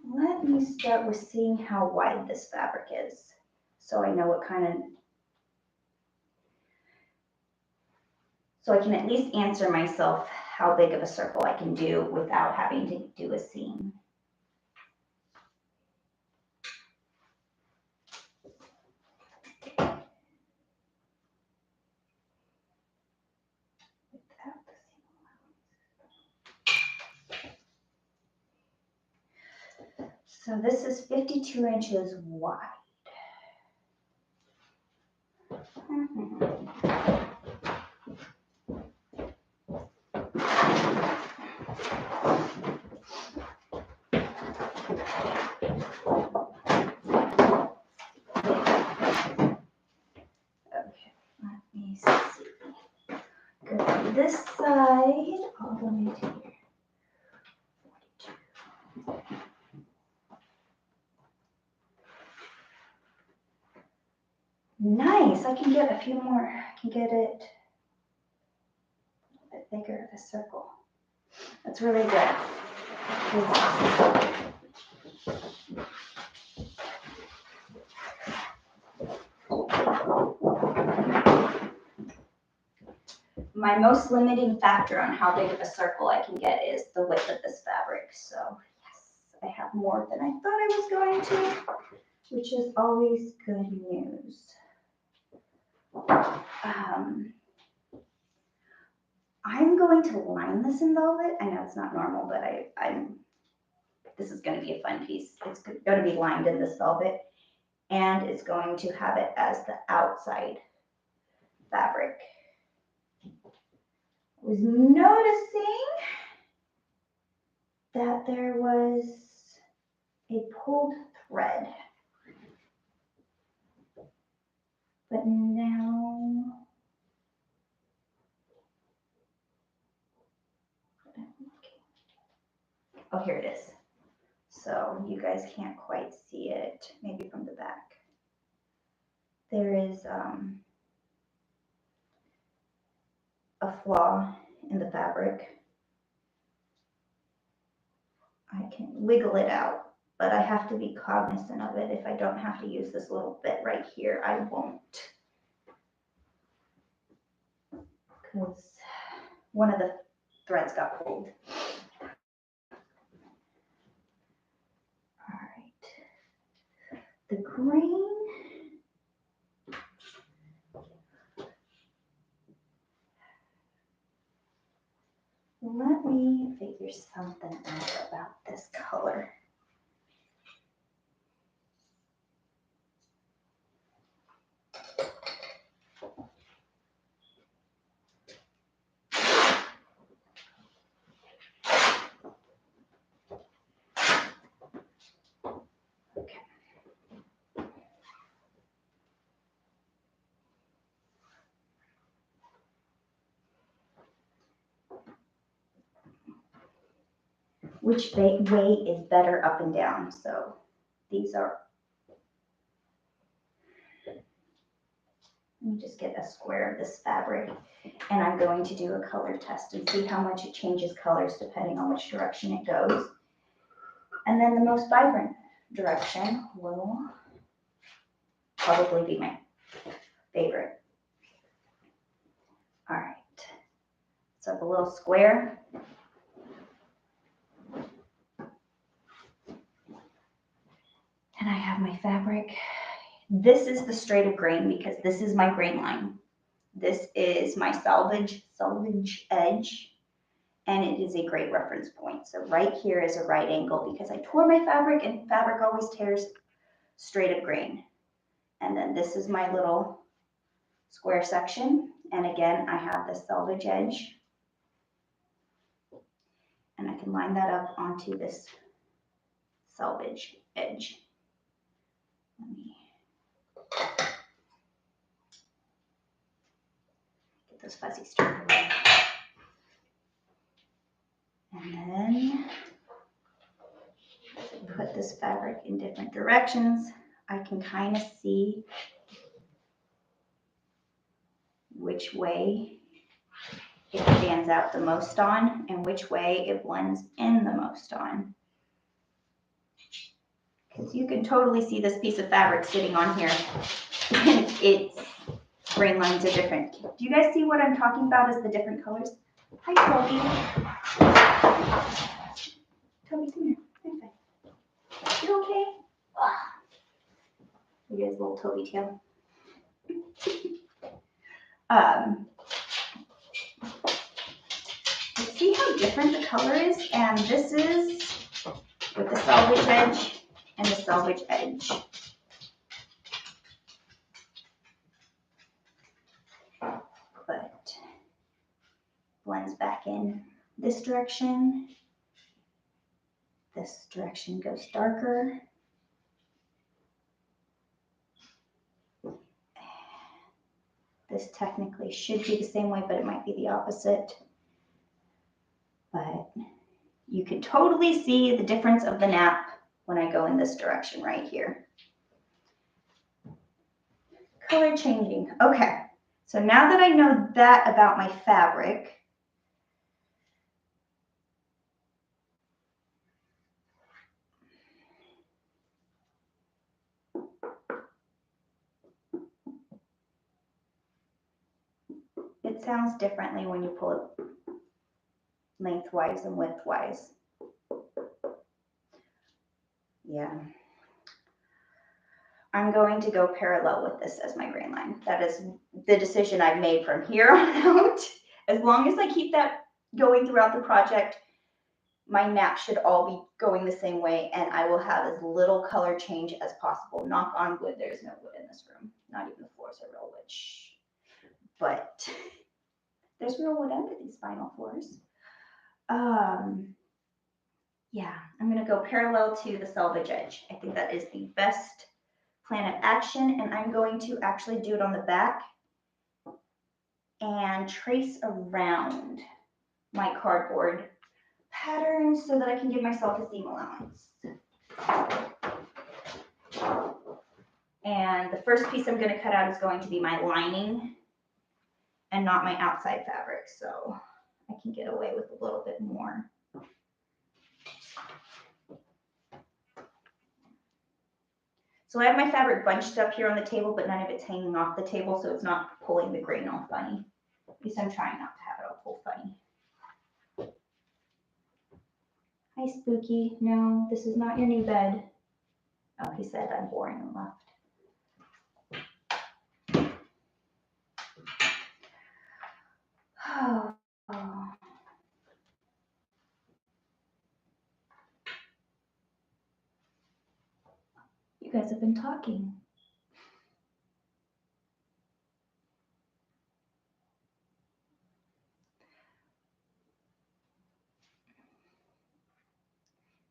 Let me start with seeing how wide this fabric is, so I know what kind of, so I can at least answer myself how big of a circle I can do without having to do a seam. So this is 52 inches wide. Okay, let me see. Go from this side all the way to here. 42. Nice, I can get a few more. I can get it a bit bigger of a circle. That's really good. My most limiting factor on how big of a circle I can get is the width of this fabric. So yes, I have more than I thought I was going to, which is always good news. I'm going to line this in velvet. I know it's not normal, but this is going to be a fun piece. It's going to be lined in this velvet, and it's going to have it as the outside fabric. I was noticing that there was a pulled thread But now, oh, here it is. So you guys can't quite see it, maybe from the back. There is a flaw in the fabric. I can wiggle it out, but I have to be cognizant of it. If I don't have to use this little bit right here, I won't. Because one of the threads got pulled. All right. The grain. Let me figure something out about this color. Okay. Which way is better up and down? So these are, let me just get a square of this fabric, and I'm going to do a color test and see how much it changes colors depending on which direction it goes. And then the most vibrant direction will probably be my favorite. All right, so up a little square. And I have my fabric. This is the straight of grain because this is my grain line. This is my selvage edge, and it is a great reference point. So right here is a right angle because I tore my fabric, and fabric always tears straight of grain. And then this is my little square section. And again, I have the selvage edge, and I can line that up onto this selvage edge. Let me get those fuzzy straight away. And then as I put this fabric in different directions, I can kind of see which way it stands out the most on and which way it blends in the most on. Because you can totally see this piece of fabric sitting on here and its grain lines are different. Do you guys see what I'm talking about as the different colors? Hi, Toby. Toby, come here. You okay? Look at his little Toby tail. See how different the color is? And this is with the selvage edge and the selvage edge. But blends back in this direction. This direction goes darker. This technically should be the same way, but it might be the opposite. But you can totally see the difference of the nap when I go in this direction right here. Color changing. Okay, so now that I know that about my fabric, it sounds differently when you pull it lengthwise and widthwise. Yeah. I'm going to go parallel with this as my grain line. That is the decision I've made from here on out. As long as I keep that going throughout the project, my nap should all be going the same way, and I will have as little color change as possible. Knock on wood, there's no wood in this room. Not even the floors are real wood. But there's real wood under these vinyl floors. Yeah, I'm gonna go parallel to the selvage edge. I think that is the best plan of action, and I'm going to actually do it on the back and trace around my cardboard pattern so that I can give myself a seam allowance. And the first piece I'm going to cut out is going to be my lining and not my outside fabric, so I can get away with a little bit more. So I have my fabric bunched up here on the table, but none of it's hanging off the table, so it's not pulling the grain all funny. At least I'm trying not to have it all pull funny. Hi, Spooky. No, this is not your new bed. Oh, he said I'm boring and left. Oh. You guys have been talking.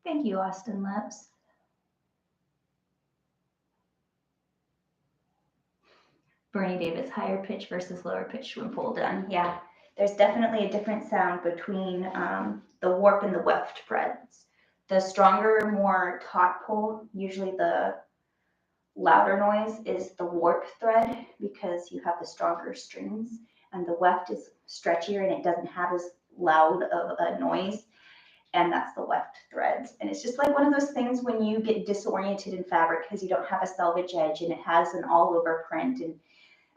Thank you, Austin Lips. Bernie Davis, higher pitch versus lower pitch when pulled done. Yeah, there's definitely a different sound between the warp and the weft threads. The stronger, more taut pull, usually the louder noise is the warp thread because you have the stronger strings, and the weft is stretchier and it doesn't have as loud of a noise, and that's the weft threads. And it's just like one of those things when you get disoriented in fabric because you don't have a selvage edge and it has an all over print, and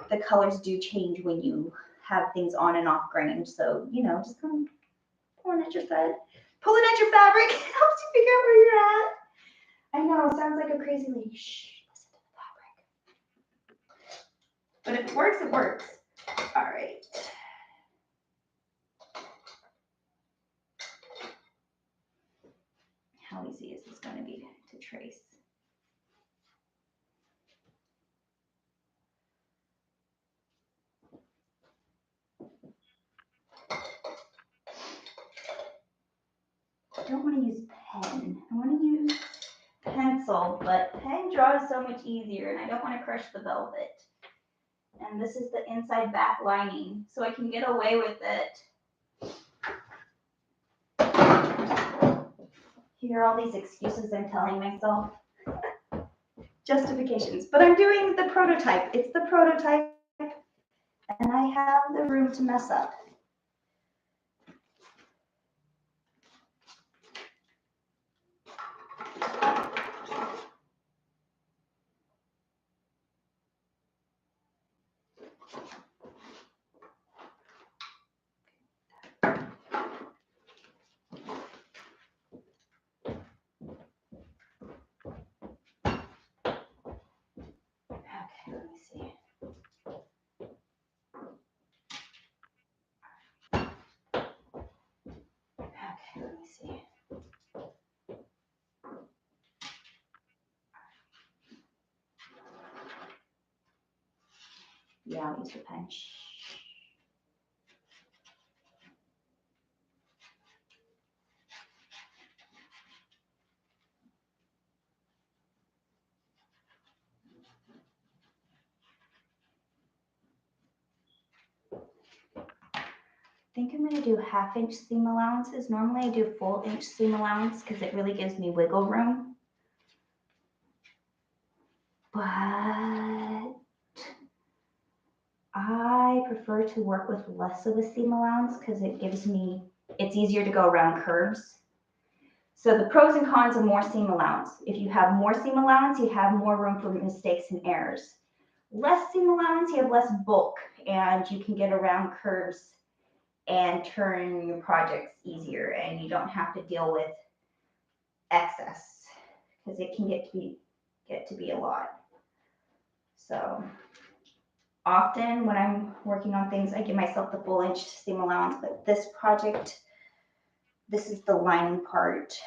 the colors do change when you have things on and off grain. So, you know, just kind of pulling at your thread, pulling at your fabric helps you figure out where you're at. I know, it sounds like a crazy lady. Shh, listen to the fabric. But if it works, it works. All right. How easy is this going to be to trace? I don't want to use pen. I want to use pencil, but pen draws so much easier, and I don't want to crush the velvet. And this is the inside back lining, so I can get away with it. Hear all these excuses I'm telling myself. Justifications. But I'm doing the prototype. It's the prototype, and I have the room to mess up. Okay, let me see. Okay, let me see. Yeah, I'll use the pen. I think I'm going to do 1/2 inch seam allowances. Normally I do full inch seam allowance because it really gives me wiggle room. But I prefer to work with less of a seam allowance because it's easier to go around curves. So the pros and cons of more seam allowance. If you have more seam allowance, you have more room for mistakes and errors. Less seam allowance, you have less bulk and you can get around curves and turn your projects easier, and you don't have to deal with excess because it can get to be a lot. So often when I'm working on things, I give myself the full inch seam allowance, but this project, this is the lining part.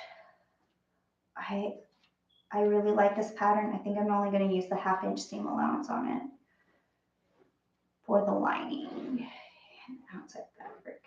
I really like this pattern. I think I'm only going to use the 1/2 inch seam allowance on it for the lining and outside fabric.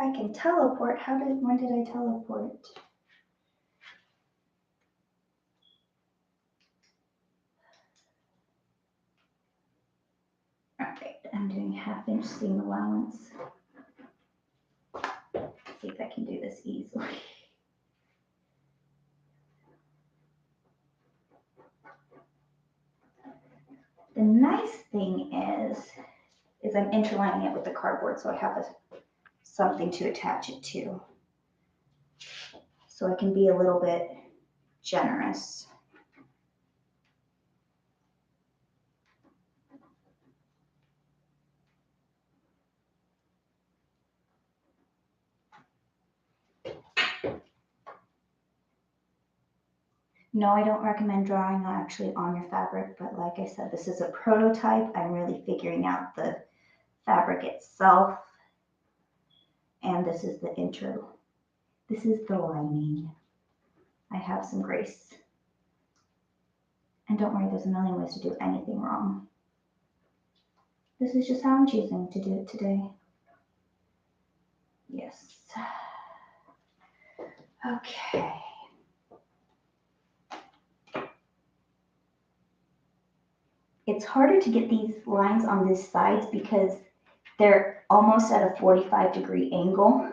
I can teleport. When did I teleport? Alright, I'm doing 1/2 inch seam allowance. Let's see if I can do this easily. The nice thing is I'm interlining it with the cardboard so I have something to attach it to. So I can be a little bit generous. No, I don't recommend drawing actually on your fabric, but like I said, this is a prototype. I'm really figuring out the fabric itself. And this is the this is the lining. I have some grace. And don't worry, there's a million ways to do anything wrong. This is just how I'm choosing to do it today. Yes. Okay. It's harder to get these lines on these sides because they're almost at a 45-degree angle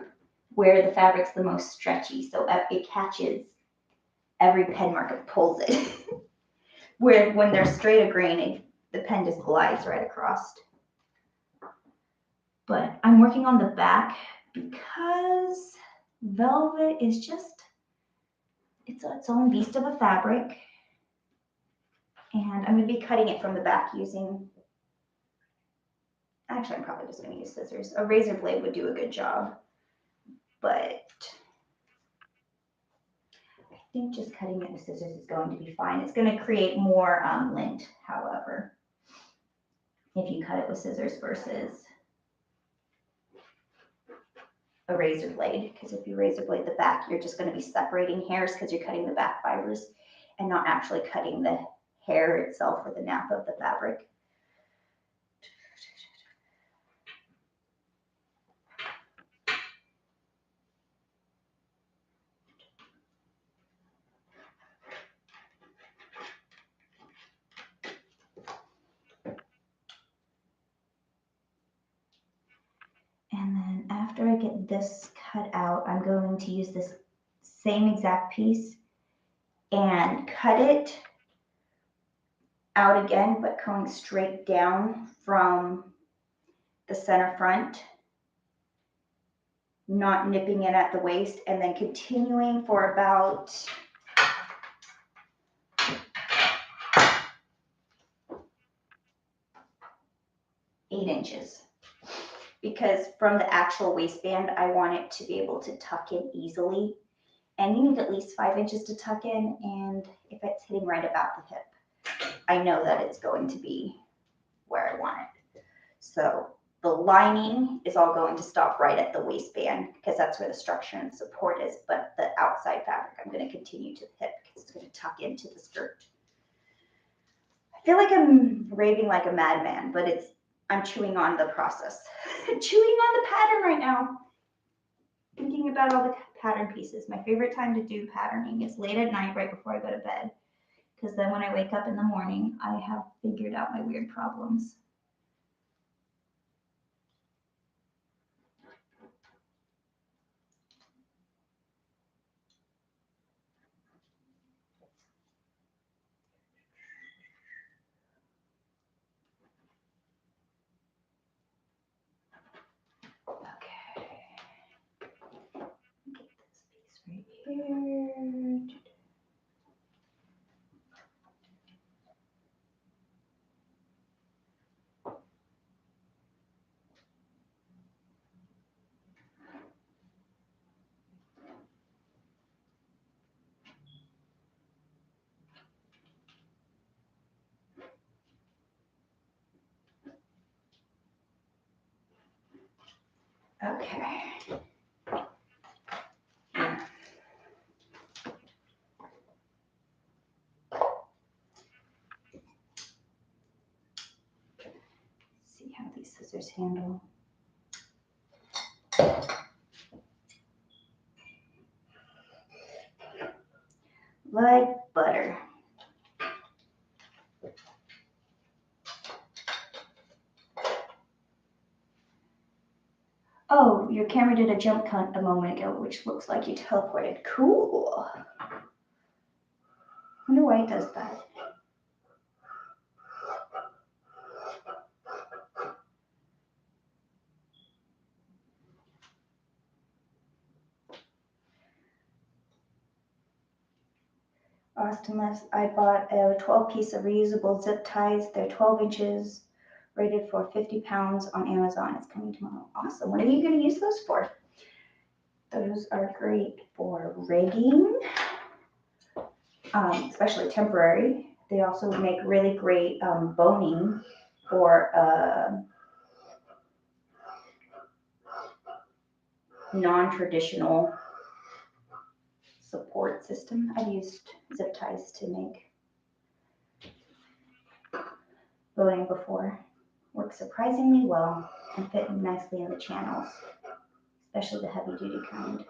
where the fabric's the most stretchy. So it catches every pen mark, it pulls it. Where when they're straight grain, the pen just glides right across. But I'm working on the back because velvet is just, it's its own beast of a fabric. And I'm going to be cutting it from the back using, actually I'm probably just going to use scissors. A razor blade would do a good job, but I think just cutting it with scissors is going to be fine. It's going to create more lint, however, if you cut it with scissors versus a razor blade, because if you razor blade the back, you're just going to be separating hairs because you're cutting the back fibers and not actually cutting the hair itself or the nap of the fabric. And then after I get this cut out, I'm going to use this same exact piece and cut it out again, but going straight down from the center front, not nipping it at the waist, and then continuing for about 8 inches. Because from the actual waistband, I want it to be able to tuck in easily. And you need at least 5 inches to tuck in, and if it's hitting right about the hip, I know that it's going to be where I want it. So the lining is all going to stop right at the waistband because that's where the structure and support is, but the outside fabric, I'm going to continue to the hip because it's going to tuck into the skirt. I feel like I'm raving like a madman, but I'm chewing on the process. Chewing on the pattern right now. Thinking about all the pattern pieces. My favorite time to do patterning is late at night, right before I go to bed. Because then when I wake up in the morning, I have figured out my weird problems. Okay. Get this piece right here. Okay. See how these scissors handle. your camera did a jump cut a moment ago, which looks like you teleported. Cool. Wonder why it does that. Austin, I bought a 12-piece of reusable zip ties. They're 12 inches, rated for 50 pounds on Amazon. It's coming tomorrow. Awesome. What are you going to use those for? Those are great for rigging, especially temporary. They also make really great boning for non-traditional support system. I've used zip ties to make boning before. Works surprisingly well and fit nicely in the channels, especially the heavy duty kind.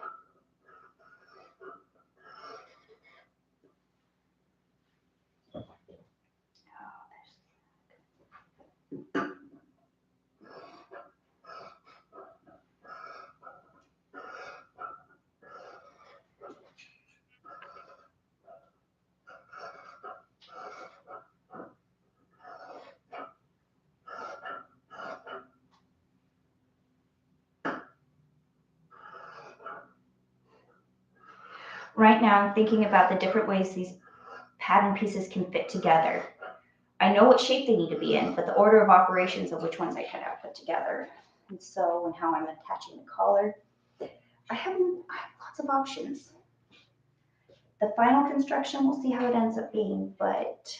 Right now, I'm thinking about the different ways these pattern pieces can fit together. I know what shape they need to be in, but the order of operations of which ones I kind of put together. And so, and how I'm attaching the collar. I have lots of options. The final construction, we'll see how it ends up being, but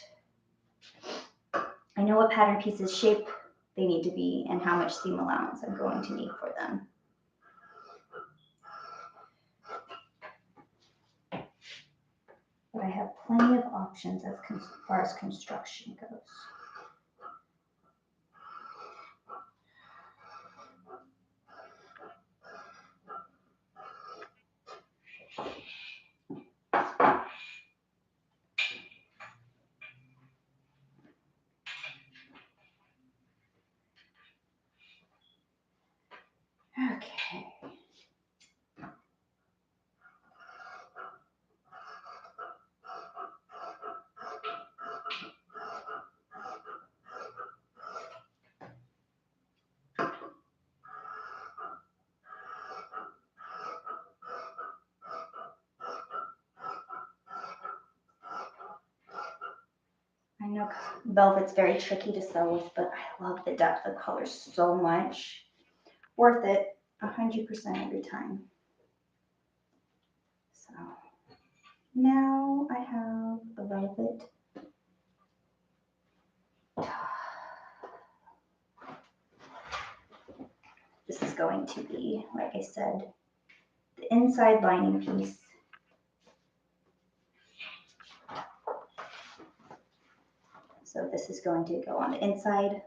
I know what pattern pieces shape they need to be and how much seam allowance I'm going to need for them. But I have plenty of options as far as construction goes. Okay. I know velvet's very tricky to sew with, but I love the depth of color so much. Worth it 100% every time. So now I have the velvet. This is going to be, like I said, the inside lining piece. So this is going to go on the inside.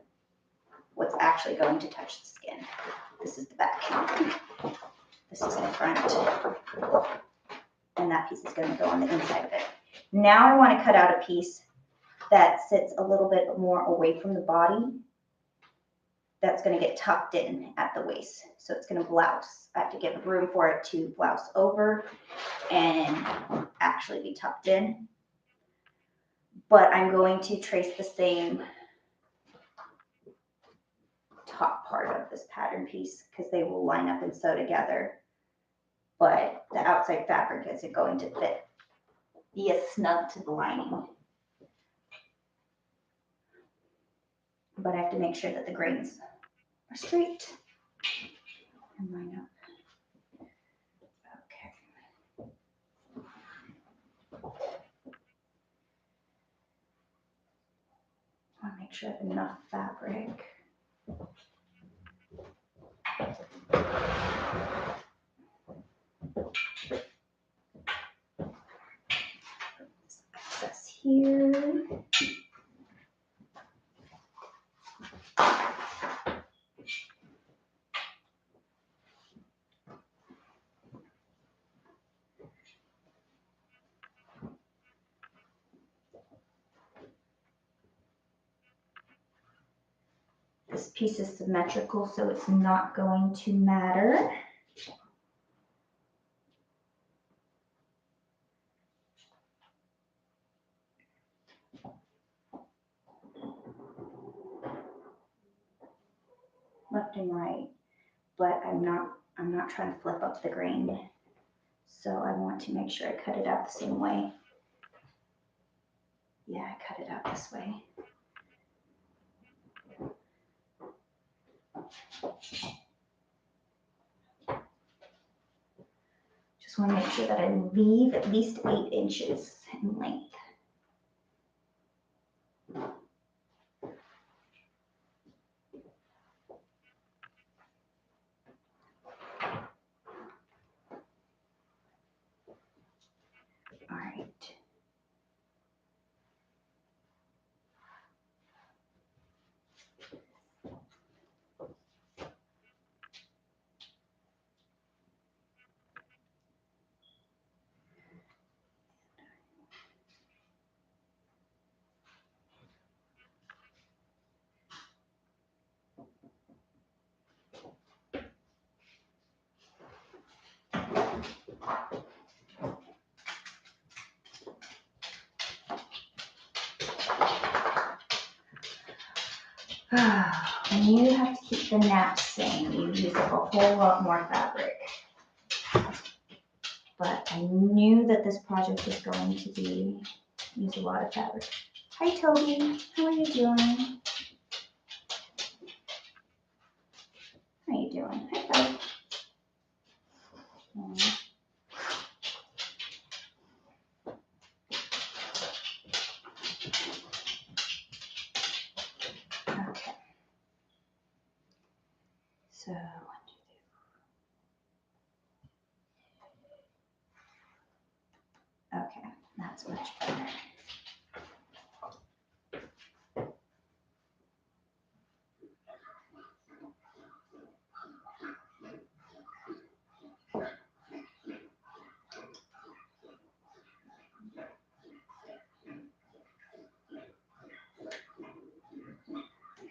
What's actually going to touch the skin. This is the back. This is the front. And that piece is going to go on the inside of it. Now I want to cut out a piece that sits a little bit more away from the body. That's going to get tucked in at the waist. So it's going to blouse. I have to give room for it to blouse over and actually be tucked in. But I'm going to trace the same top part of this pattern piece because they will line up and sew together. But the outside fabric isn't going to be as snug to the lining. But I have to make sure that the grains are straight and line up. Okay. I want to make sure I have enough fabric. Excess here. This piece is symmetrical, so it's not going to matter. left and right, but I'm not trying to flip up the grain. So I want to make sure I cut it out the same way. Yeah, I cut it out this way. Just want to make sure that I leave at least 8 inches in length. All right. When you have to keep the naps sane, you use up a whole lot more fabric. But I knew that this project was going to use a lot of fabric. Hi Toby, how are you doing? How are you doing? Hi Toby. Okay. So 1, 2, 3. Okay, that's much better.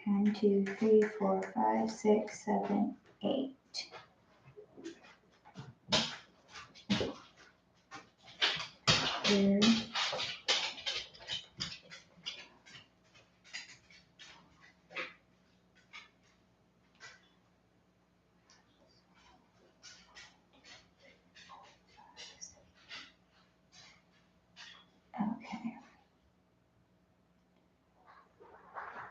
One, 2, 3, 4, 5, 6, 7, 8. Here. Okay.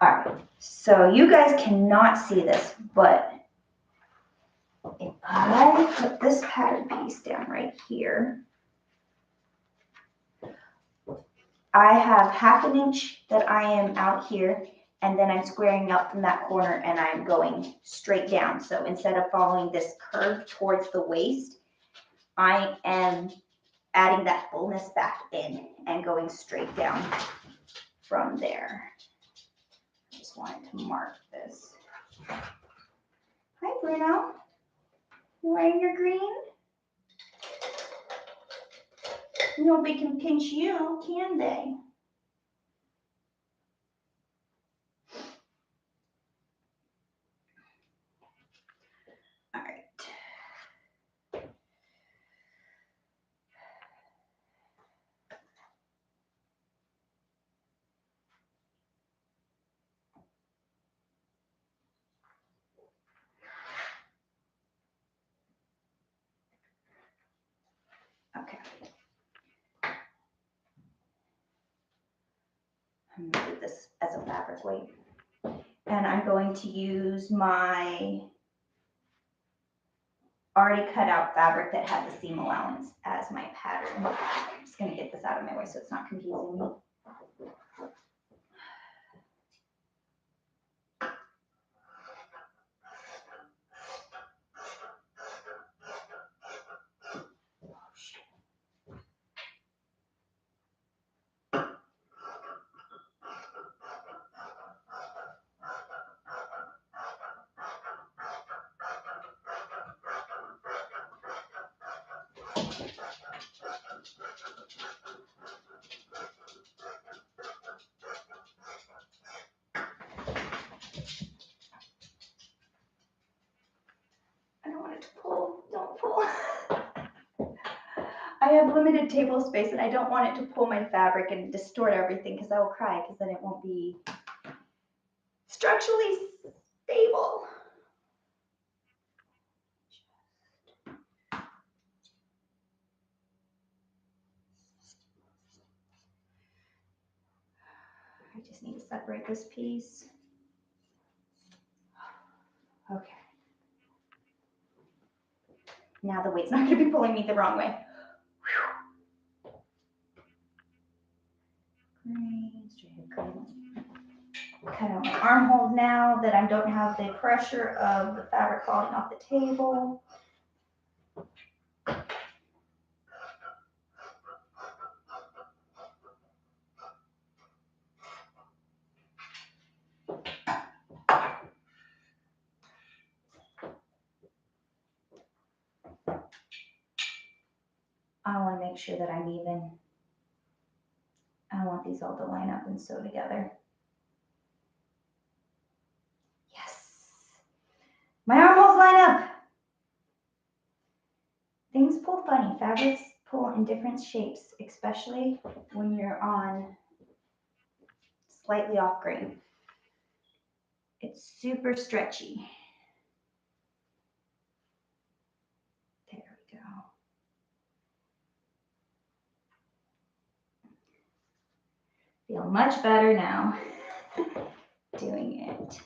All right. So you guys cannot see this, but if I put this pattern piece down right here, I have 1/2 inch that I am out here, and then I'm squaring up from that corner and I'm going straight down. So instead of following this curve towards the waist, I am adding that fullness back in and going straight down from there. I just wanted to mark this. Hi Bruno, you wearing your green? Nobody can pinch you, can they? All right. Okay. I'm gonna do this as a fabric weight. And I'm going to use my already cut out fabric that had the seam allowance as my pattern. I'm just gonna get this out of my way so it's not confusing me. I don't want it to pull, don't pull. I have limited table space and I don't want it to pull my fabric and distort everything because I will cry because then it won't be structurally stable. just need to separate this piece. Okay. Now the weight's not going to be pulling me the wrong way. Great, straight up, great. Cut out my armholes now that I don't have the pressure of the fabric falling off the table. I want to make sure that I'm even. I want these all to line up and sew together. Yes. My armholes line up. Things pull funny. Fabrics pull in different shapes, especially when you're on slightly off grain. It's super stretchy. There we go. Feel much better now doing it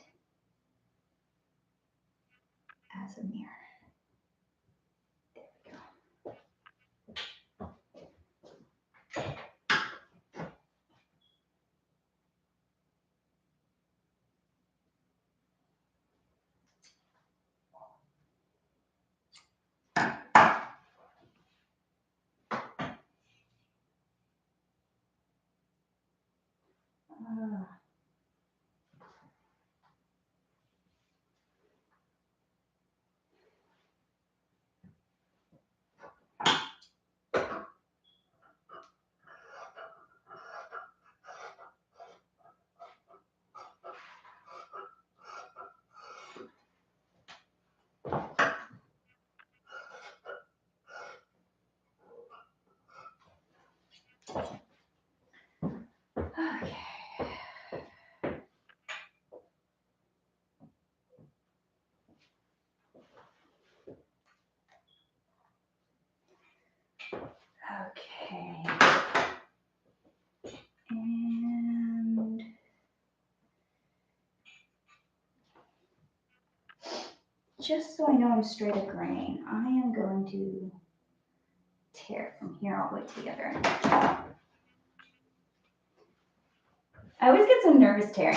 as a mirror. There we go. Okay. Okay. And just so I know I'm straight of grain, I am going to tear it from here all the way to the other end. I always get so nervous tearing,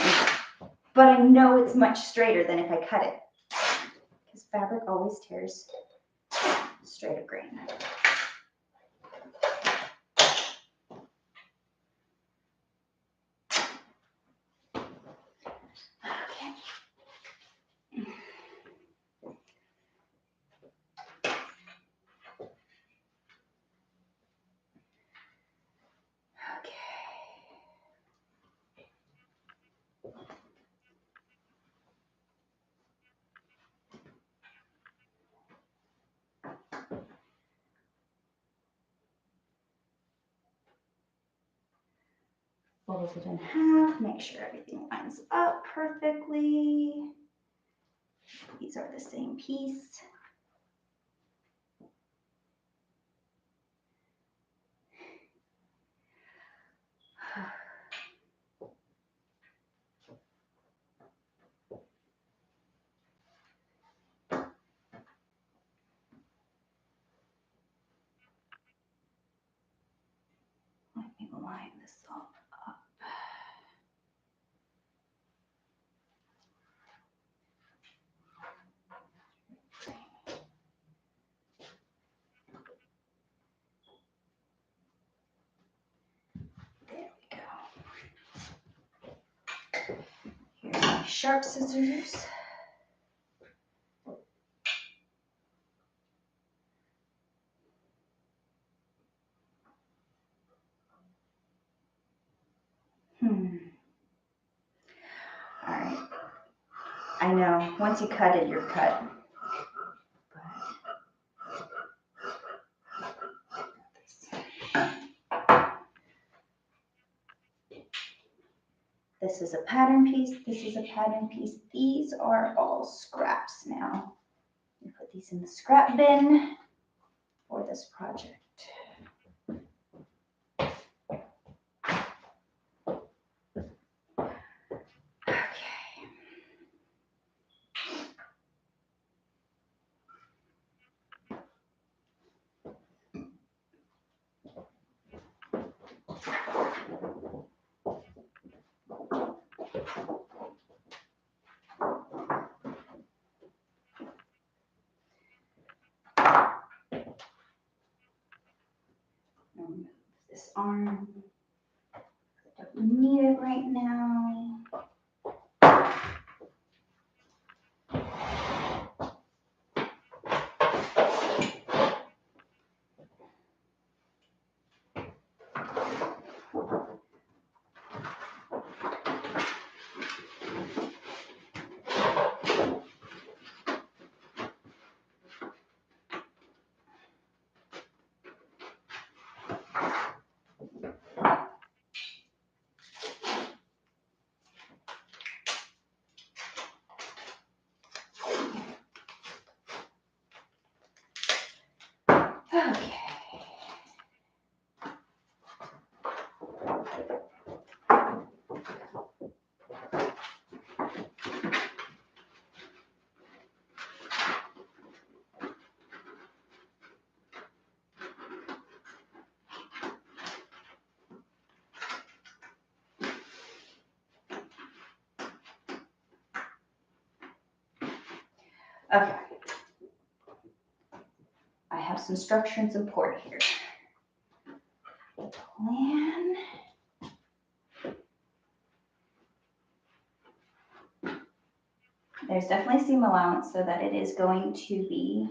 but I know it's much straighter than if I cut it, because fabric always tears straight of grain. Fold it in half, make sure everything lines up perfectly. These are the same piece. Let me line this all up. There we go. Here's my sharp scissors. All right. I know, once you cut it, you're cut. This is a pattern piece. This is a pattern piece. These are all scraps now. We put these in the scrap bin for this project. Remove this arm. I don't need it right now. Okay. Okay. I have some structure and support here. The plan. There's definitely seam allowance so that it is going to be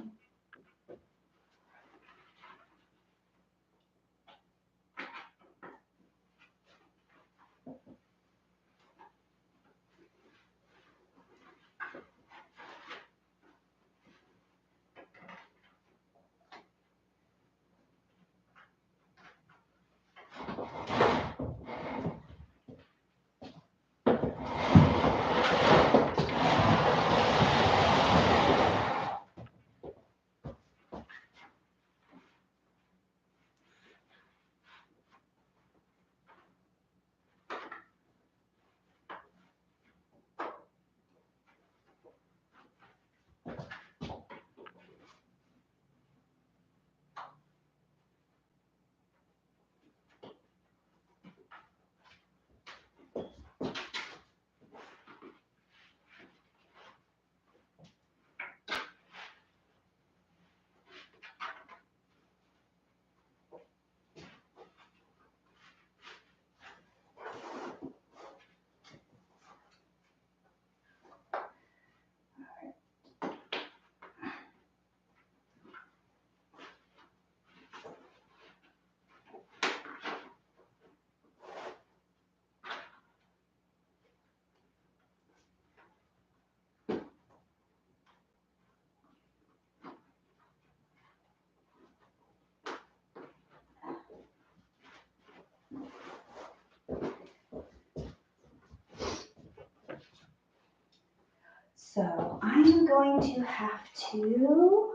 so I'm going to have to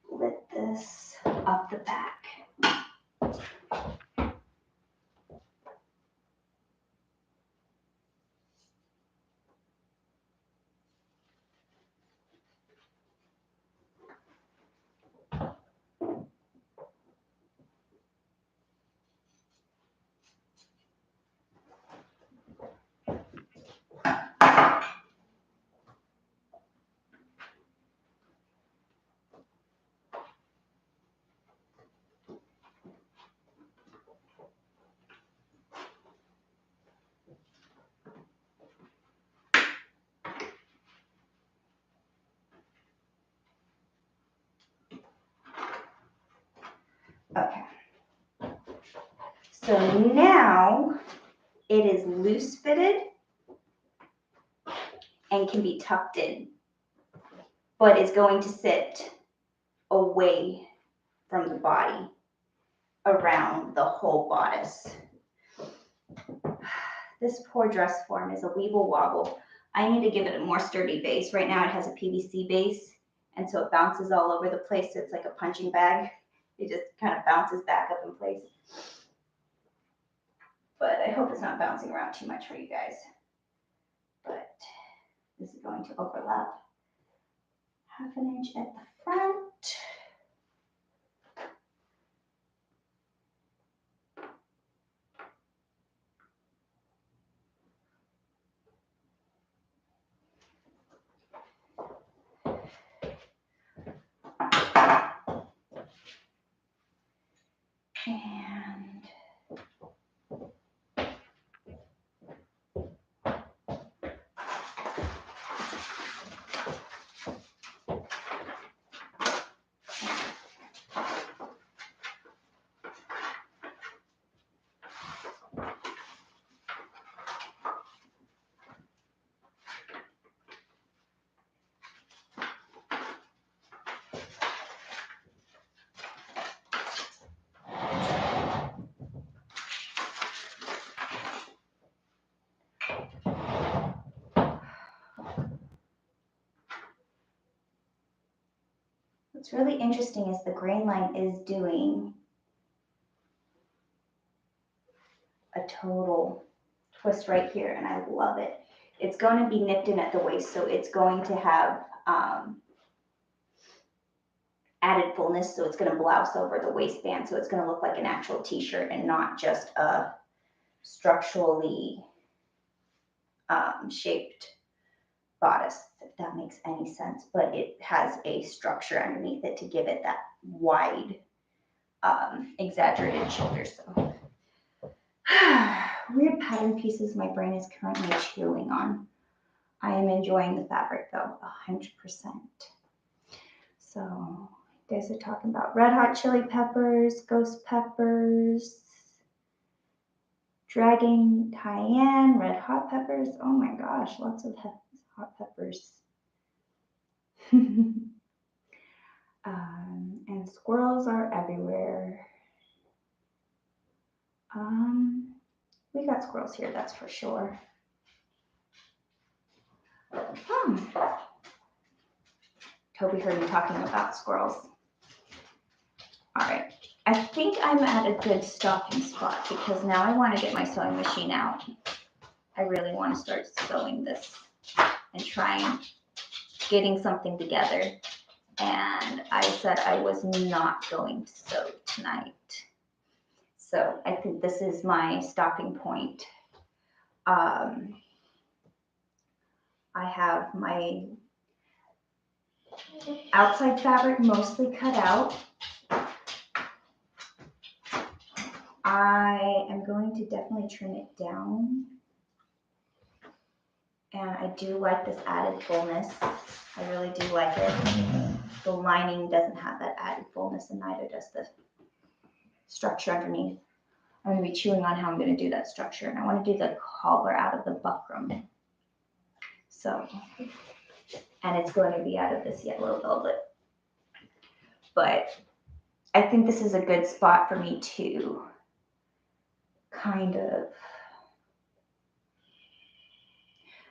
split this up the back. Okay. So now it is loose fitted and can be tucked in, but it's going to sit away from the body around the whole bodice. This poor dress form is a weeble wobble. I need to give it a more sturdy base. Right now it has a PVC base, and so it bounces all over the place. So it's like a punching bag. It just kind of bounces back up in place. But I hope it's not bouncing around too much for you guys. But this is going to overlap 1/2 inch at the front. What's really interesting is the grain line is doing a total twist right here, and I love it. It's going to be nipped in at the waist, so it's going to have added fullness, so it's going to blouse over the waistband, so it's going to look like an actual t-shirt and not just a structurally shaped bodice, if that makes any sense. But it has a structure underneath it to give it that wide, exaggerated shoulders. So weird pattern pieces my brain is currently chewing on. I am enjoying the fabric though, 100%. So you guys are talking about red hot chili peppers, ghost peppers, dragon cayenne, red hot peppers. Oh my gosh, lots of hot peppers. And squirrels are everywhere. We got squirrels here, that's for sure. Toby heard me talking about squirrels. All right, I think I'm at a good stopping spot because now I want to get my sewing machine out. I really want to start sewing this and trying getting something together. And I said I was not going to sew tonight. So I think this is my stopping point. I have my outside fabric mostly cut out. I am going to definitely trim it down. And I do like this added fullness. I really do like it. The lining doesn't have that added fullness, and neither does the structure underneath. I'm going to be chewing on how I'm going to do that structure, and I want to do the collar out of the buckram. So, and it's going to be out of this yellow velvet. But I think this is a good spot for me to kind of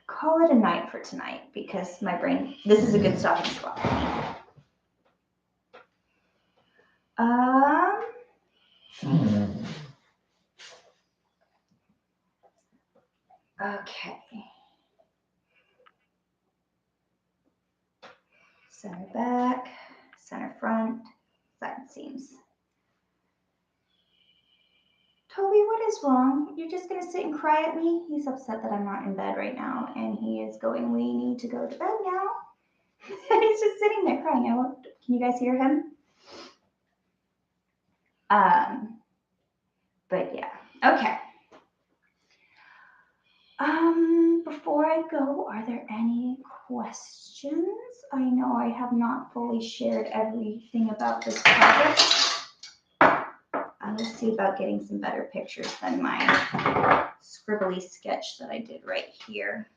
call it a night for tonight, because my brain, this is a good stopping spot for me. Okay. Center back, center front, side seams. Toby, what is wrong? You're just gonna sit and cry at me? He's upset that I'm not in bed right now, and he is going, we need to go to bed now. He's just sitting there crying. Can you guys hear him? But yeah, okay. Before I go, are there any questions? I know I have not fully shared everything about this project. Let's see about getting some better pictures than my scribbly sketch that I did right here.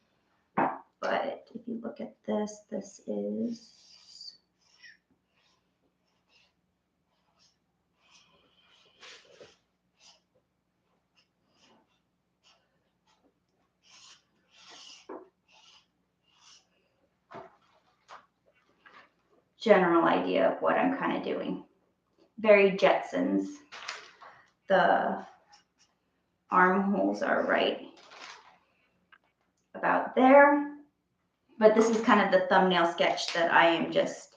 But if you look at this, this is general idea of what I'm kind of doing. Very Jetsons. The armholes are right about there. But this is kind of the thumbnail sketch that I am just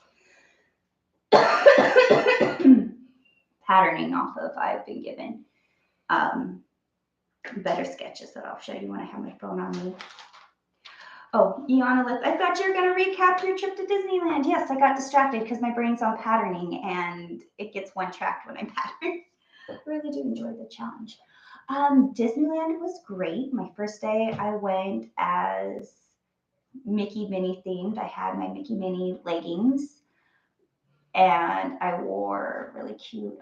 patterning off of. I've been given better sketches that I'll show you when I have my phone on me. Oh, Iana, I thought you were going to recap your trip to Disneyland. Yes, I got distracted because my brain's on patterning and it gets one-tracked when I pattern. I really do enjoy the challenge. Disneyland was great. My first day I went as Mickey Minnie themed. I had my Mickey Minnie leggings and I wore really cute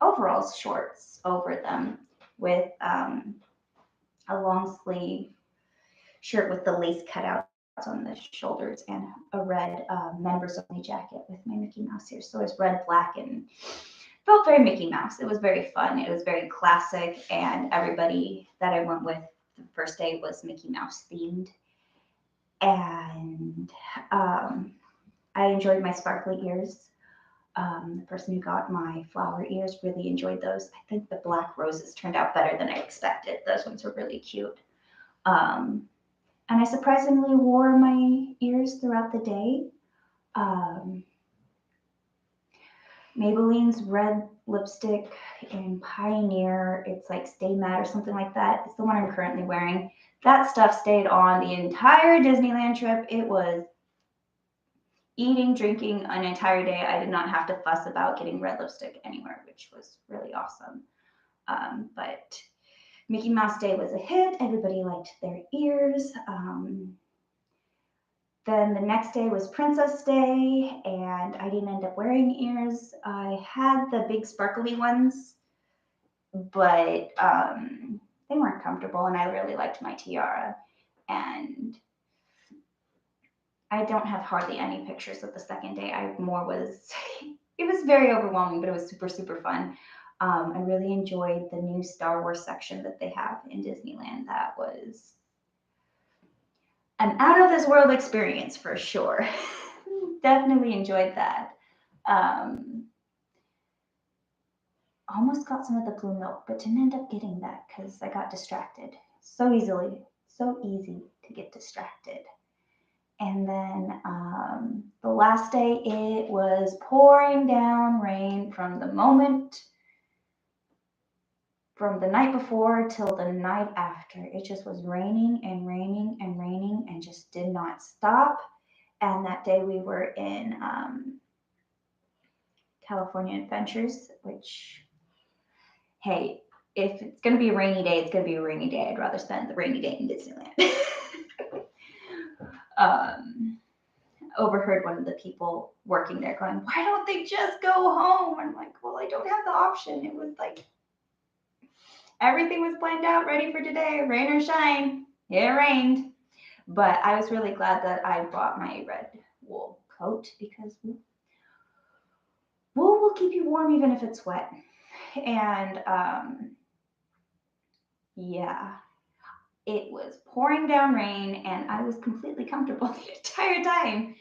overalls shorts over them with a long sleeve shirt with the lace cutouts on the shoulders and a red members only jacket with my Mickey Mouse here. So it's red, black, and felt very Mickey Mouse. It was very fun. It was very classic, and everybody that I went with the first day was Mickey Mouse themed. And I enjoyed my sparkly ears. The person who got my flower ears really enjoyed those. I think the black roses turned out better than I expected. Those ones were really cute. Um, and I surprisingly wore my ears throughout the day. Um, Maybelline's red lipstick in Pioneer, it's like Stay Matte or something like that. It's the one I'm currently wearing. That stuff stayed on the entire Disneyland trip. It was eating, drinking an entire day. I did not have to fuss about getting red lipstick anywhere, which was really awesome. But Mickey Mouse Day was a hit. Everybody liked their ears. Then the next day was Princess Day, and I didn't end up wearing ears. I had the big sparkly ones, but they weren't comfortable, and I really liked my tiara. And I don't have hardly any pictures of the second day. It was very overwhelming, but it was super, super fun. I really enjoyed the new Star Wars section that they have in Disneyland. That was an out of this world experience for sure. Definitely enjoyed that. Um, Almost got some of the blue milk, but didn't end up getting that because I got distracted so easy to get distracted. And then the last day, it was pouring down rain from the night before till the night after. It just was raining and raining and raining and just did not stop. And that day we were in California Adventures, which, hey, if it's going to be a rainy day, it's going to be a rainy day. I'd rather spend the rainy day in Disneyland. Overheard one of the people working there going, "Why don't they just go home?" I'm like, well, I don't have the option. It was like everything was planned out, ready for today, rain or shine. It rained. But I was really glad that I brought my red wool coat because wool will keep you warm even if it's wet. And yeah, it was pouring down rain and I was completely comfortable the entire time.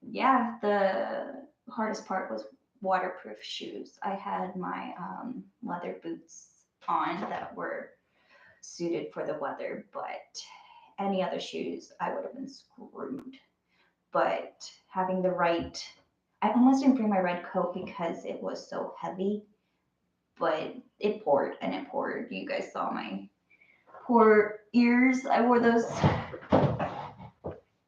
Yeah, the hardest part was waterproof shoes. I had my leather boots on that were suited for the weather, but any other shoes, I would have been screwed. But having the right, I almost didn't bring my red coat because it was so heavy, but it poured and it poured. You guys saw my poor ears. I wore those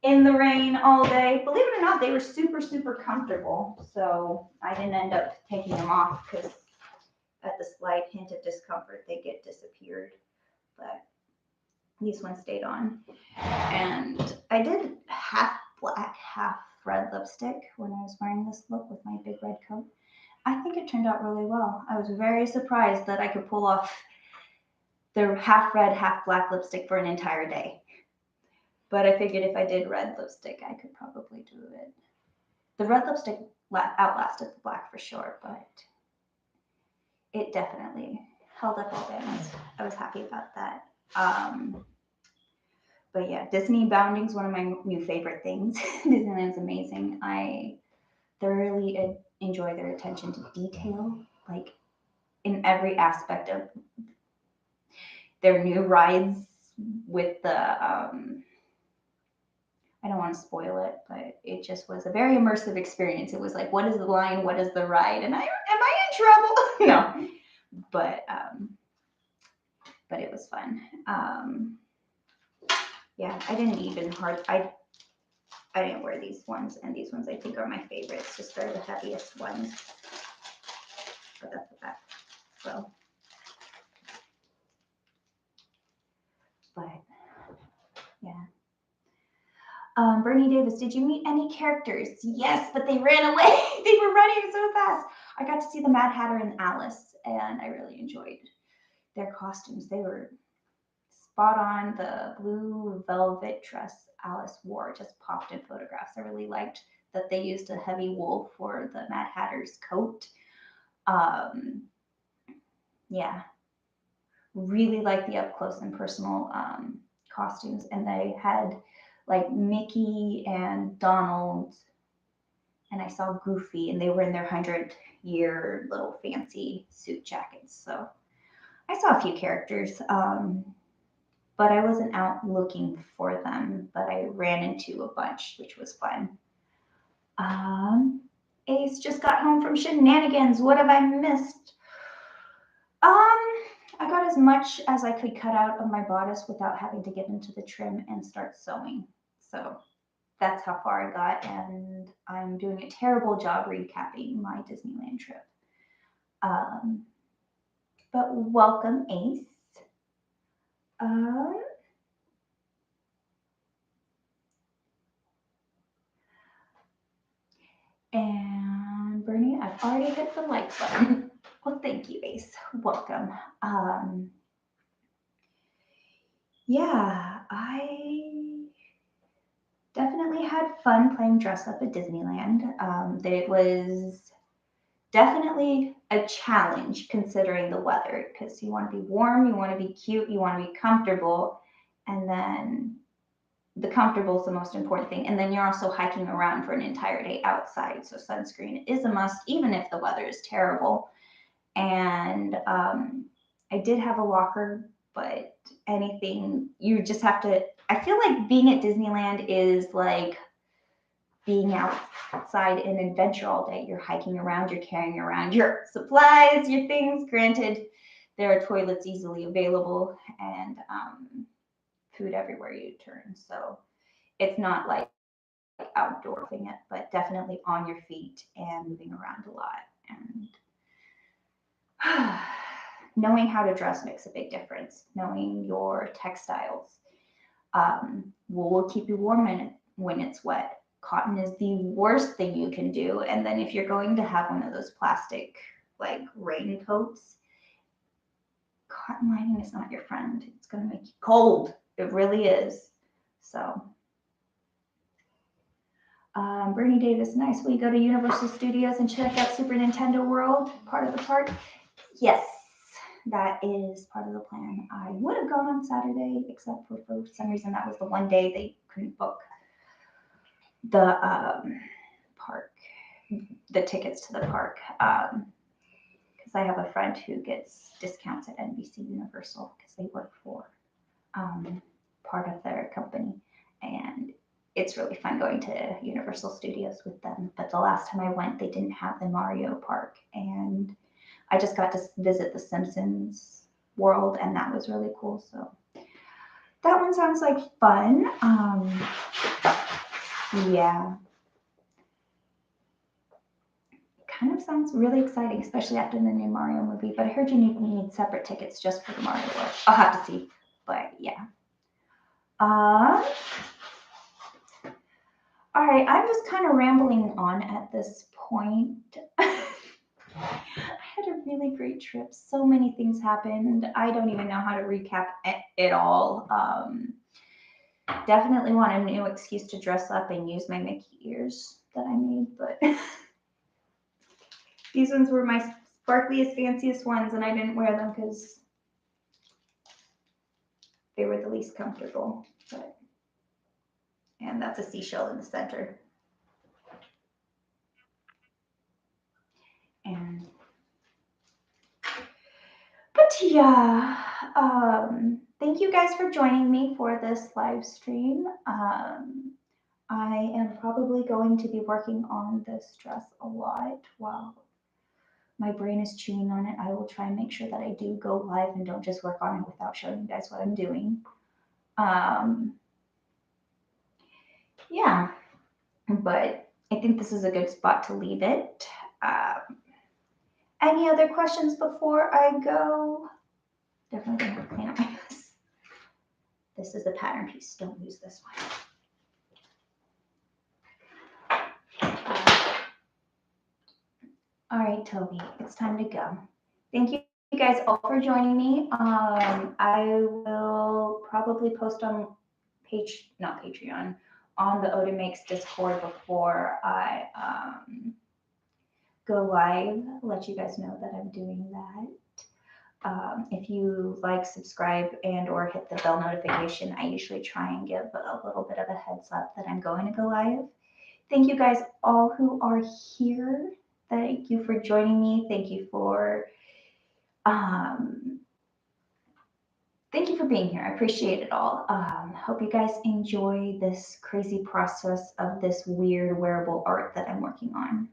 in the rain all day. Believe it or not, they were super, super comfortable. So I didn't end up taking them off because at the slight hint of discomfort, they get disappeared. But these ones stayed on. And I did half black, half red lipstick when I was wearing this look with my big red coat. I think it turned out really well. I was very surprised that I could pull off the half red, half black lipstick for an entire day. But I figured if I did red lipstick, I could probably do it. The red lipstick outlasted the black for sure, but it definitely held up all day. I was happy about that. But yeah, Disney Bounding is one of my new favorite things. Disneyland's amazing. I thoroughly enjoy their attention to detail, like in every aspect of their new rides with the I don't want to spoil it, but it just was a very immersive experience. It was like, what is the line? What is the ride? And am I in trouble? No, but it was fun. Yeah, I didn't wear these ones, and these ones I think are my favorites. Just they're the heaviest ones. But that's the back. So, but yeah. Bernie Davis, did you meet any characters? Yes, but they ran away. They were running so fast. I got to see the Mad Hatter and Alice, and I really enjoyed their costumes. They were spot on. The blue velvet dress Alice wore just popped in photographs. I really liked that they used a heavy wool for the Mad Hatter's coat. Yeah, really liked the up close and personal costumes, and they had like Mickey and Donald, and I saw Goofy, and they were in their 100-year little fancy suit jackets. So I saw a few characters, but I wasn't out looking for them. But I ran into a bunch, which was fun. Um, Ace just got home from shenanigans. What have I missed? I got as much as I could cut out of my bodice without having to get into the trim and start sewing. So that's how far I got, and I'm doing a terrible job recapping my Disneyland trip. Um, but welcome, Ace. Um, and Bernie, I've already hit the like button. Well, thank you, Ace. Welcome. Yeah, I definitely had fun playing dress up at Disneyland. It was definitely a challenge considering the weather, because you want to be warm, you want to be cute, you want to be comfortable, and then the comfortable is the most important thing. And then you're also hiking around for an entire day outside, so sunscreen is a must, even if the weather is terrible. And I did have a locker, but anything, you just have to. I feel like being at Disneyland is like being outside in adventure all day. You're hiking around, you're carrying around your supplies, your things. Granted, there are toilets easily available and food everywhere you turn. So it's not like outdoor thing it, but definitely on your feet and moving around a lot. And knowing how to dress makes a big difference. Knowing your textiles will keep you warm when it's wet. Cotton is the worst thing you can do. And then if you're going to have one of those plastic like raincoats, cotton lining is not your friend. It's going to make you cold. It really is. So, Bernie Davis, nice. Will you go to Universal Studios and check out Super Nintendo World, part of the park? Yes, that is part of the plan. I would have gone on Saturday, except for some reason that was the one day they couldn't book the park, the tickets to the park, because I have a friend who gets discounts at NBC Universal because they work for part of their company, and it's really fun going to Universal Studios with them. But the last time I went, they didn't have the Mario Park, and I just got to visit the Simpsons world, and that was really cool. So that one sounds like fun. Yeah. Kind of sounds really exciting, especially after the new Mario movie. But I heard you need separate tickets just for the Mario World. I'll have to see. But yeah. All right, I'm just kind of rambling on at this point. I had a really great trip. So many things happened. I don't even know how to recap it all. Definitely want a new excuse to dress up and use my Mickey ears that I made, but these ones were my sparkliest, fanciest ones, and I didn't wear them because they were the least comfortable. And that's a seashell in the center. But yeah, thank you guys for joining me for this live stream. I am probably going to be working on this dress a lot while my brain is chewing on it. I will try and make sure that I do go live and don't just work on it without showing you guys what I'm doing. Yeah, but I think this is a good spot to leave it. Any other questions before I go? Definitely gonna have to clean up my mess. This is the pattern piece. Don't use this one. All right, Toby, it's time to go. Thank you guys all for joining me. I will probably post on not Patreon, on the Oda Makes Discord before I go live. Let you guys know that I'm doing that. If you like, subscribe, and or hit the bell notification, I usually try and give a little bit of a heads up that I'm going to go live. Thank you guys all who are here. Thank you for joining me. Um, thank you for being here. I appreciate it all. Hope you guys enjoy this crazy process of this weird wearable art that I'm working on.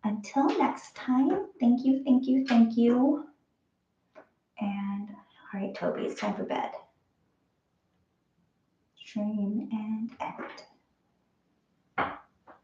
Until next time, thank you, thank you, thank you. And all right, Toby, it's time for bed. Stream and end.